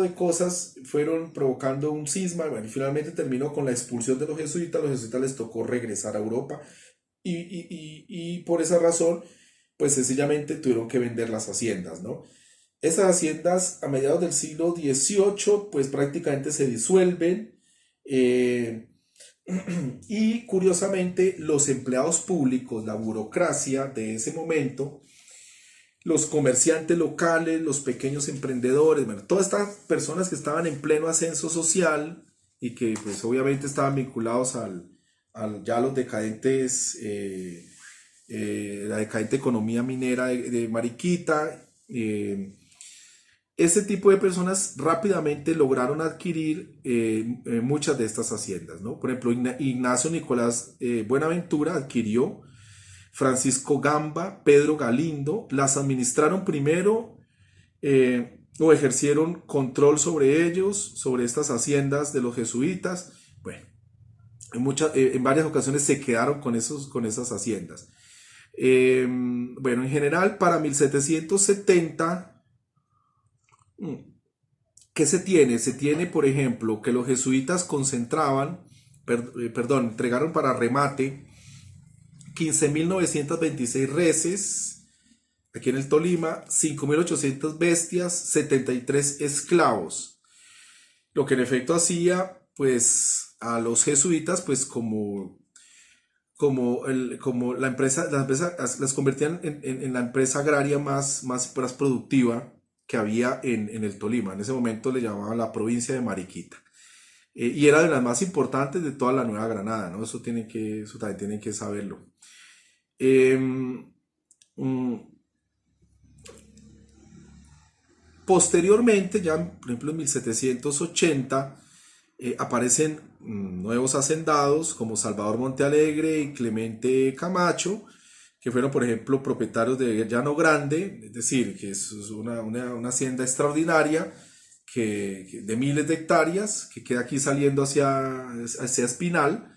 de cosas fueron provocando un cisma. Bueno, y finalmente terminó con la expulsión de los jesuitas. A los jesuitas les tocó regresar a Europa y por esa razón, pues sencillamente tuvieron que vender las haciendas, ¿no? Esas haciendas a mediados del siglo XVIII pues prácticamente se disuelven, y curiosamente los empleados públicos, la burocracia de ese momento, los comerciantes locales, los pequeños emprendedores, bueno, todas estas personas que estaban en pleno ascenso social y que pues obviamente estaban vinculados ya a los decadentes, la decadente economía minera de Mariquita. Ese tipo de personas rápidamente lograron adquirir muchas de estas haciendas, ¿no? Por ejemplo, Ignacio Nicolás Buenaventura adquirió, Francisco Gamba, Pedro Galindo, las administraron primero o ejercieron control sobre ellos, sobre estas haciendas de los jesuitas. Bueno, en varias ocasiones se quedaron con esas haciendas. Bueno, en general, para 1770, ¿qué se tiene? Se tiene, por ejemplo, que los jesuitas entregaron para remate 15.926 reses aquí en el Tolima, 5.800 bestias, 73 esclavos. Lo que en efecto hacía, pues, a los jesuitas, pues, como la empresa, las convertían en la empresa agraria más productiva que había en el Tolima. En ese momento le llamaban la provincia de Mariquita. y era de las más importantes de toda la Nueva Granada, ¿no? Eso también tienen que saberlo. Eh, mm, Posteriormente, ya por ejemplo en 1780, aparecen nuevos hacendados como Salvador Montealegre y Clemente Camacho, que fueron, por ejemplo, propietarios de Llano Grande, es decir, que es una hacienda extraordinaria de miles de hectáreas, que queda aquí saliendo hacia Espinal,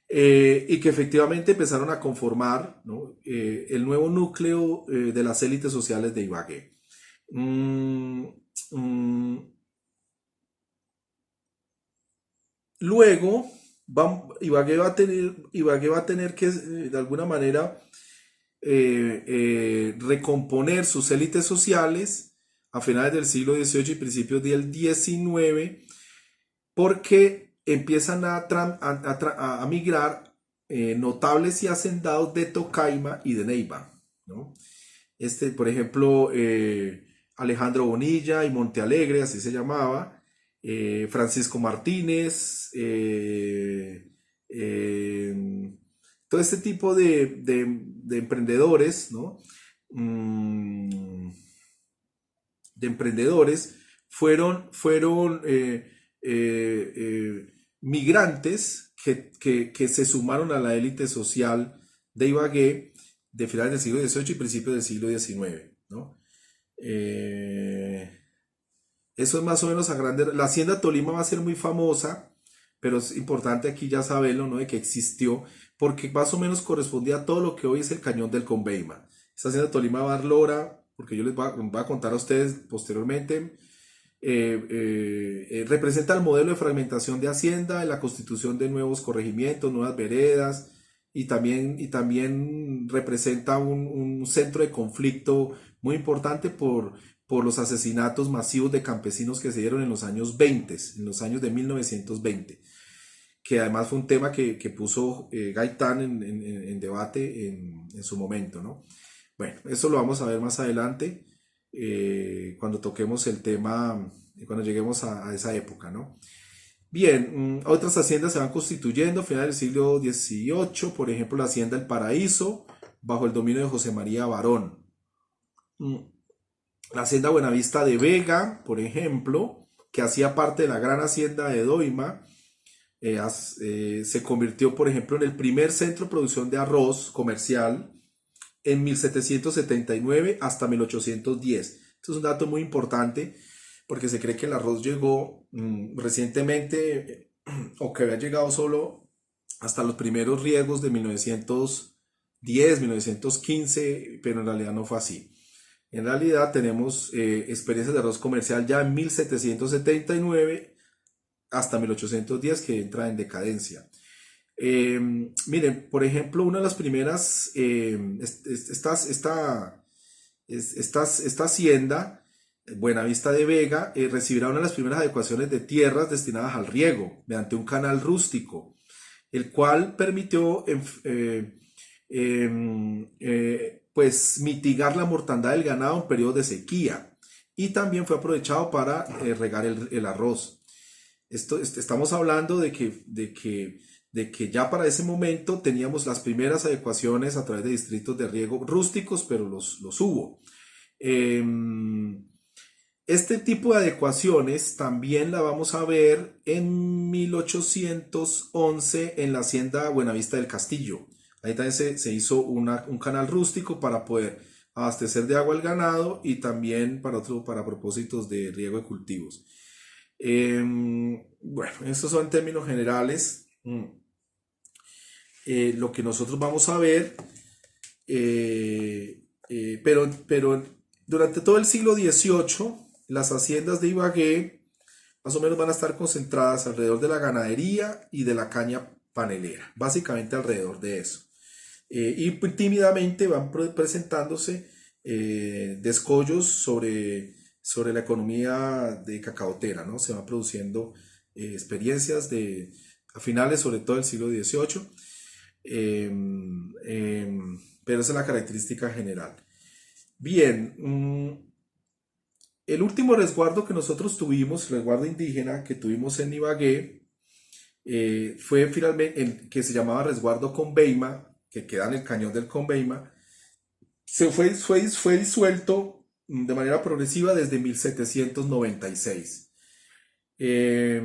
y que efectivamente empezaron a conformar, ¿no? El nuevo núcleo de las élites sociales de Ibagué. Mm, mm, Luego, Ibagué va a tener que, de alguna manera, recomponer sus élites sociales a finales del siglo XVIII y principios del XIX, porque empiezan a migrar notables y hacendados de Tocaima y de Neiva, ¿no? Por ejemplo, Alejandro Bonilla y Montealegre, así se llamaba, Francisco Martínez, todo este tipo de emprendedores, ¿no? Mm, de emprendedores fueron migrantes que se sumaron a la élite social de Ibagué de finales del siglo XVIII y principios del siglo XIX, ¿no? Eso es más o menos a grande. La Hacienda Tolima va a ser muy famosa, pero es importante aquí ya saberlo, ¿no? De que existió, porque más o menos correspondía a todo lo que hoy es el Cañón del Conveima. Esta Hacienda Tolima Barlora, porque yo voy a contar a ustedes posteriormente, representa el modelo de fragmentación de Hacienda, de la constitución de nuevos corregimientos, nuevas veredas, y también representa un centro de conflicto muy importante por los asesinatos masivos de campesinos que se dieron en los años 20, en los años de 1920, que además fue un tema que puso Gaitán en debate en su momento, ¿no? Bueno, eso lo vamos a ver más adelante, cuando toquemos el tema, cuando lleguemos a esa época, ¿no? Bien, otras haciendas se van constituyendo a finales del siglo XVIII, por ejemplo, la Hacienda El Paraíso, bajo el dominio de José María Barón. Mm, La Hacienda Buenavista de Vega, por ejemplo, que hacía parte de la gran hacienda de Doima, se convirtió, por ejemplo, en el primer centro de producción de arroz comercial en 1779 hasta 1810. Esto es un dato muy importante porque se cree que el arroz llegó recientemente, o que había llegado solo hasta los primeros riegos de 1910, 1915, pero en realidad no fue así. En realidad tenemos experiencias de arroz comercial ya en 1779 hasta 1810, que entra en decadencia. Miren, por ejemplo, una de las primeras, esta hacienda, Buenavista de Vega, recibirá una de las primeras adecuaciones de tierras destinadas al riego mediante un canal rústico, el cual permitió pues mitigar la mortandad del ganado en periodos de sequía, y también fue aprovechado para regar el arroz. Estamos hablando de que ya para ese momento teníamos las primeras adecuaciones a través de distritos de riego rústicos, pero los hubo. Este tipo de adecuaciones también la vamos a ver en 1811 en la hacienda Buenavista del Castillo. Ahí también se hizo un canal rústico para poder abastecer de agua al ganado y también para propósitos de riego de cultivos. Bueno, estos son términos generales. Lo que nosotros vamos a ver, pero durante todo el siglo XVIII, las haciendas de Ibagué más o menos van a estar concentradas alrededor de la ganadería y de la caña panelera, básicamente alrededor de eso. Y tímidamente van presentándose descollos sobre la economía de cacaotera, ¿no? Se van produciendo experiencias a finales, sobre todo del siglo XVIII, pero esa es la característica general. Bien, el último resguardo que nosotros tuvimos, el resguardo indígena que tuvimos en Ibagué, fue finalmente el que se llamaba resguardo Conveima, que queda en el cañón del Conveima. Fue disuelto de manera progresiva desde 1796. Eh,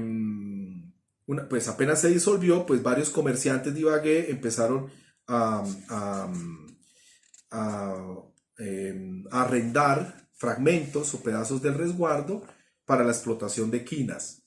pues apenas se disolvió, pues varios comerciantes de Ibagué empezaron a, a, a, a arrendar fragmentos o pedazos del resguardo para la explotación de quinas.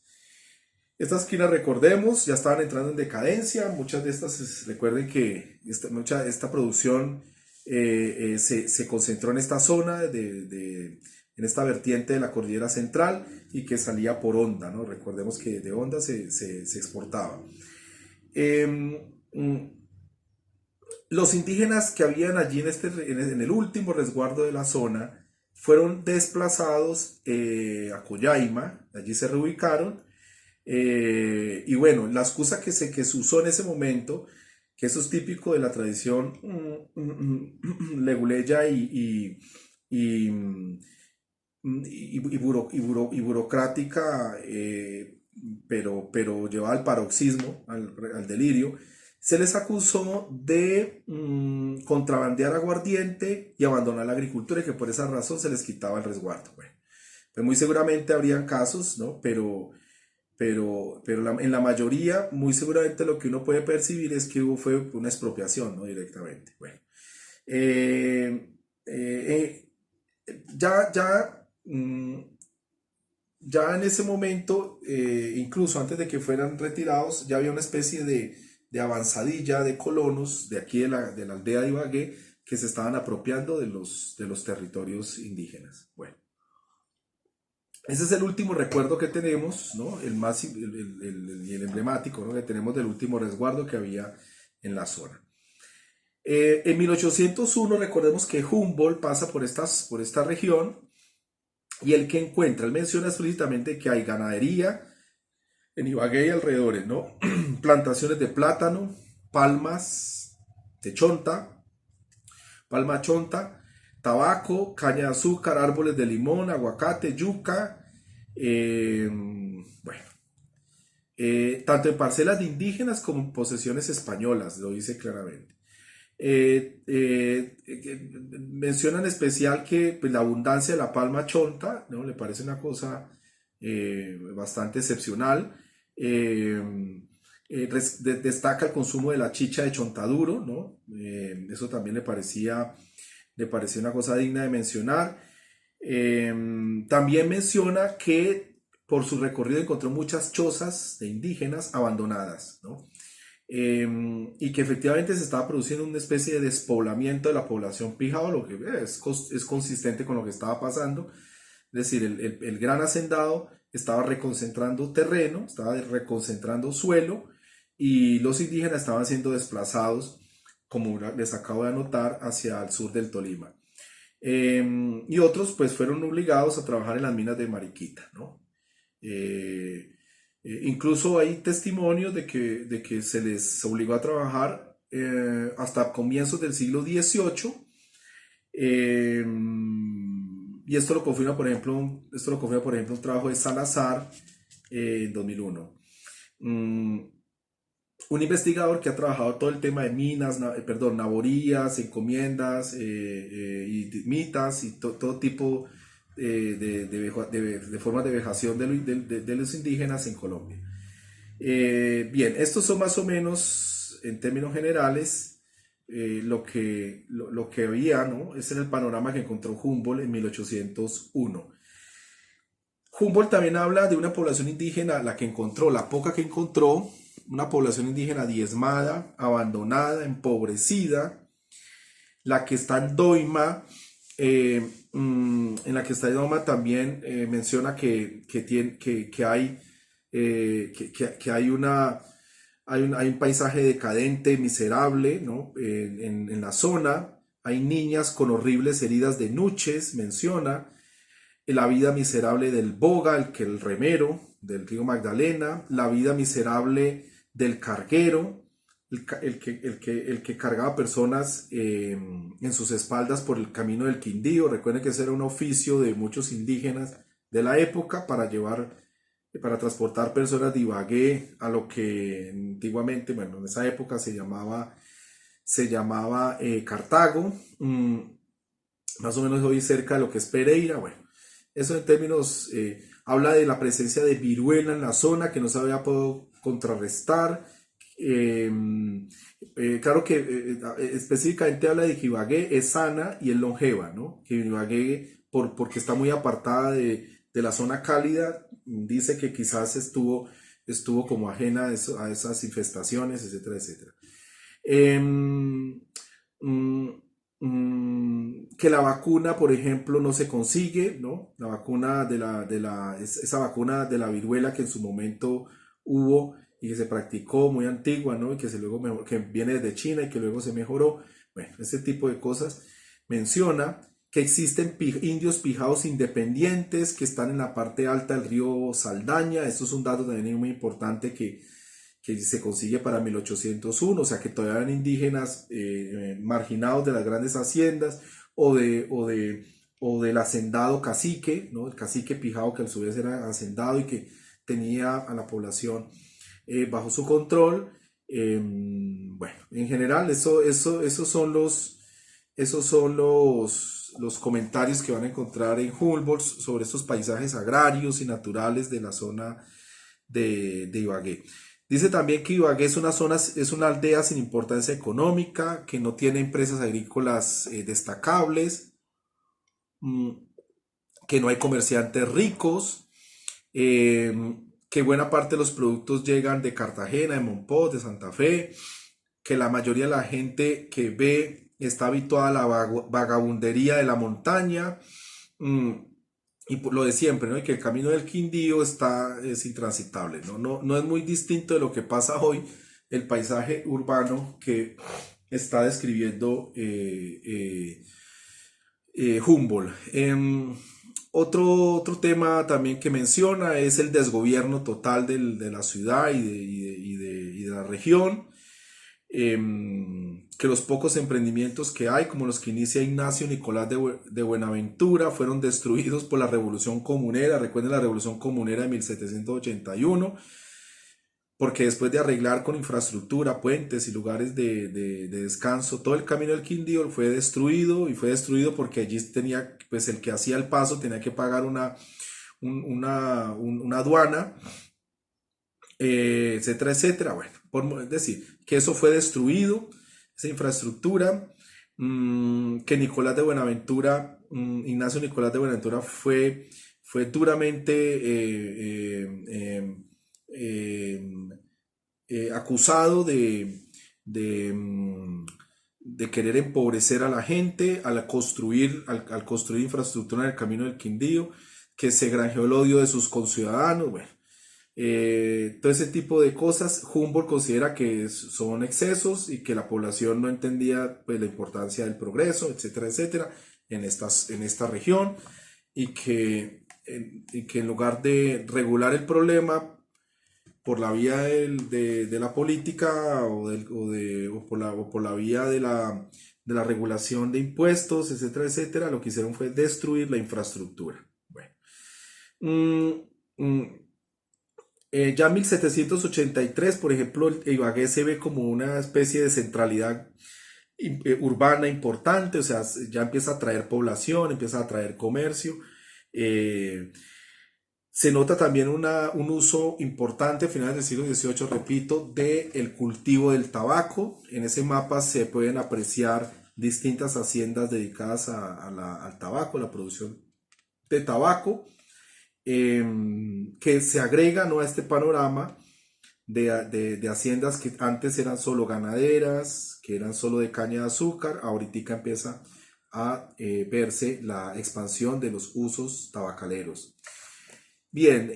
Estas quinas, recordemos, ya estaban entrando en decadencia. Muchas de estas, recuerden que esta producción se concentró en esta zona, en esta vertiente de la cordillera central, y que salía por Honda, ¿no? Recordemos que de Honda se exportaba. Los indígenas que habían allí en el último resguardo de la zona fueron desplazados a Coyaima, allí se reubicaron. Y bueno, la excusa que se usó en ese momento, que eso es típico de la tradición leguleya y burocrática, pero llevada al paroxismo, al delirio, se les acusó de contrabandear aguardiente y abandonar la agricultura, y que por esa razón se les quitaba el resguardo. Bueno, pues muy seguramente habrían casos, ¿no? Pero en la mayoría, muy seguramente lo que uno puede percibir es que fue una expropiación, ¿no? Directamente. Bueno, eh, eh, ya, ya, ya en ese momento, incluso antes de que fueran retirados, ya había una especie de avanzadilla de colonos de aquí de la aldea de Ibagué que se estaban apropiando de los territorios indígenas. Bueno. Ese es el último recuerdo que tenemos, ¿no? El emblemático, ¿no? Que tenemos del último resguardo que había en la zona. En 1801, recordemos que Humboldt pasa por esta región, y el que encuentra, él menciona explícitamente que hay ganadería en Ibagué y alrededores, ¿no? Plantaciones de plátano, palmas de chonta, palma chonta, tabaco, caña de azúcar, árboles de limón, aguacate, yuca, bueno, tanto en parcelas de indígenas como en posesiones españolas, lo dice claramente. Menciona en especial que pues, la abundancia de la palma chonta, ¿no? Le parece una cosa bastante excepcional. Destaca el consumo de la chicha de chontaduro, ¿no? Eso también le parecía una cosa digna de mencionar. También menciona que por su recorrido encontró muchas chozas de indígenas abandonadas, ¿no? Y que efectivamente se estaba produciendo una especie de despoblamiento de la población pijao, lo que es consistente con lo que estaba pasando. Es decir, el gran hacendado estaba reconcentrando terreno, estaba reconcentrando suelo, y los indígenas estaban siendo desplazados, como les acabo de anotar, hacia el sur del Tolima. Y otros pues fueron obligados a trabajar en las minas de Mariquita, ¿no? Incluso hay testimonios de que se les obligó a trabajar hasta comienzos del siglo XVIII. eh, y esto lo confirma, por ejemplo, un trabajo de Salazar en 2001. Un investigador que ha trabajado todo el tema de minas, naborías, encomiendas y mitas y todo tipo de formas de vejación de los indígenas en Colombia. Bien, estos son más o menos, en términos generales, lo que había, ¿no? Ese era el panorama que encontró Humboldt en 1801. Humboldt también habla de una población indígena, la que encontró, la poca que encontró, una población indígena diezmada, abandonada, empobrecida, la que está en Doima. En la que está en Doima también menciona que hay, que hay hay un paisaje decadente, miserable, ¿no? En la zona. Hay niñas con horribles heridas de nuches, menciona. La vida miserable del boga, el remero del río Magdalena, la vida miserable del carguero, el que cargaba personas en sus espaldas por el camino del Quindío. Recuerden que ese era un oficio de muchos indígenas de la época para transportar personas de Ibagué a lo que antiguamente, bueno, en esa época se llamaba Cartago, más o menos hoy cerca de lo que es Pereira. Bueno, eso en términos, habla de la presencia de viruela en la zona que no se había podido contrarrestar. Eh, claro que específicamente habla de que Ibagué es sana y es longeva, ¿no? Que Ibagué, porque está muy apartada de la zona cálida, dice que quizás estuvo como ajena a esas infestaciones, etcétera, etcétera. Em, mm, que la vacuna, por ejemplo, no se consigue, ¿no? La vacuna esa vacuna de la viruela que en su momento hubo y que se practicó, muy antigua, ¿no? Y que que viene desde China y que luego se mejoró. Bueno, ese tipo de cosas. Menciona que existen indios pijados independientes que están en la parte alta del río Saldaña. Esto es un dato también muy importante que se consigue para 1801, o sea que todavía eran indígenas marginados de las grandes haciendas o del hacendado cacique, ¿no? El cacique pijao que a su vez era hacendado y que tenía a la población bajo su control. Bueno, en general esos son los comentarios que van a encontrar en Humboldt sobre estos paisajes agrarios y naturales de la zona de Ibagué. Dice también que Ibagué es una aldea sin importancia económica, que no tiene empresas agrícolas destacables, mm, que no hay comerciantes ricos, eh, que buena parte de los productos llegan de Cartagena, de Monpós, de Santa Fe, que la mayoría de la gente que ve está habituada a la vagabundería de la montaña, y por lo de siempre, ¿no? Y que el camino del Quindío es intransitable, ¿no? No es muy distinto de lo que pasa hoy, el paisaje urbano que está describiendo Humboldt. Otro tema también que menciona es el desgobierno total de la ciudad y de la región. Que los pocos emprendimientos que hay, como los que inicia Ignacio Nicolás de Buenaventura, fueron destruidos por la Revolución Comunera. Recuerden la Revolución Comunera de 1781, porque después de arreglar con infraestructura, puentes y lugares de descanso, todo el camino del Quindío fue destruido, y fue destruido porque allí tenía, pues el que hacía el paso tenía que pagar una aduana, etcétera, etcétera. Bueno, es decir, que eso fue destruido, esa infraestructura, que Nicolás de Buenaventura, Ignacio Nicolás de Buenaventura fue duramente acusado de, mm, de querer empobrecer a la gente al construir infraestructura en el camino del Quindío, que se granjeó el odio de sus conciudadanos. Bueno, todo ese tipo de cosas, Humboldt considera que son excesos y que la población no entendía, pues, la importancia del progreso, etcétera, etcétera, en esta región, y que en lugar de regular el problema por la vía de la política o por la vía de la regulación de impuestos, etcétera, etcétera, lo que hicieron fue destruir la infraestructura. Bueno. Ya en 1783, por ejemplo, Ibagué se ve como una especie de centralidad urbana importante, o sea, ya empieza a atraer población, empieza a atraer comercio. eh, Se nota también un uso importante a finales del siglo XVIII, repito, del cultivo del tabaco. En ese mapa se pueden apreciar distintas haciendas dedicadas al tabaco, a la producción de tabaco, que se agrega, ¿no?, a este panorama de haciendas que antes eran solo ganaderas, que eran solo de caña de azúcar. Ahorita empieza a verse la expansión de los usos tabacaleros. Bien,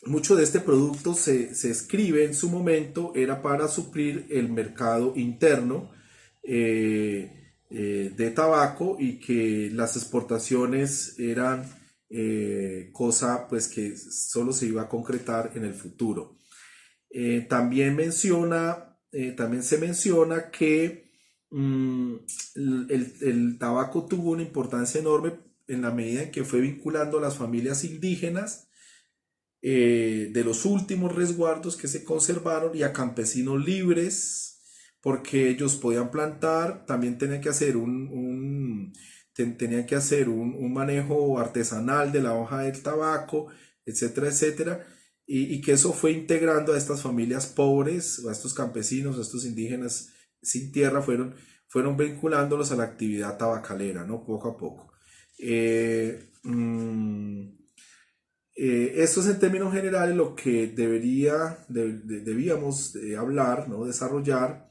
mucho de este producto se escribe en su momento, era para suplir el mercado interno de tabaco, y que las exportaciones eran cosa, pues, que solo se iba a concretar en el futuro. También se menciona que mm, el tabaco tuvo una importancia enorme en la medida en que fue vinculando a las familias indígenas de los últimos resguardos que se conservaron y a campesinos libres, porque ellos podían plantar, también tenían que hacer tenían que hacer un manejo artesanal de la hoja del tabaco, etcétera, etcétera, y que eso fue integrando a estas familias pobres, a estos campesinos, a estos indígenas sin tierra, fueron vinculándolos a la actividad tabacalera, ¿no? Poco a poco. Eh, mm, Esto es en términos generales lo que debíamos hablar, ¿no? Desarrollar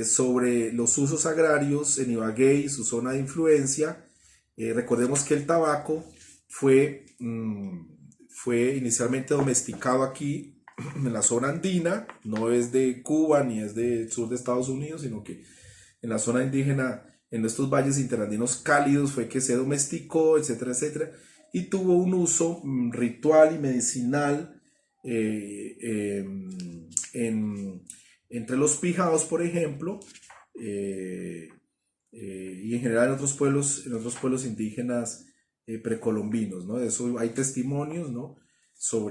sobre los usos agrarios en Ibagué y su zona de influencia. Recordemos que el tabaco fue inicialmente domesticado aquí en la zona andina, no es de Cuba ni es del sur de Estados Unidos, sino que en la zona indígena, en estos valles interandinos cálidos, fue que se domesticó, etcétera, etcétera, y tuvo un uso ritual y medicinal en, entre los pijaos, por ejemplo, eh, y en general en otros pueblos indígenas precolombinos, ¿no? De eso hay testimonios, ¿no?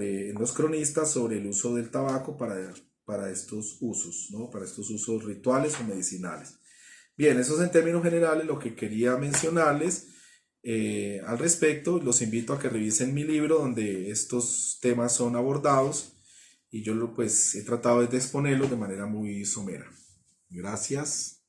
En los cronistas sobre el uso del tabaco para estos usos, ¿no? Para estos usos rituales o medicinales. Bien, eso es en términos generales lo que quería mencionarles al respecto. Los invito a que revisen mi libro donde estos temas son abordados y yo pues he tratado de exponerlos de manera muy somera. Gracias.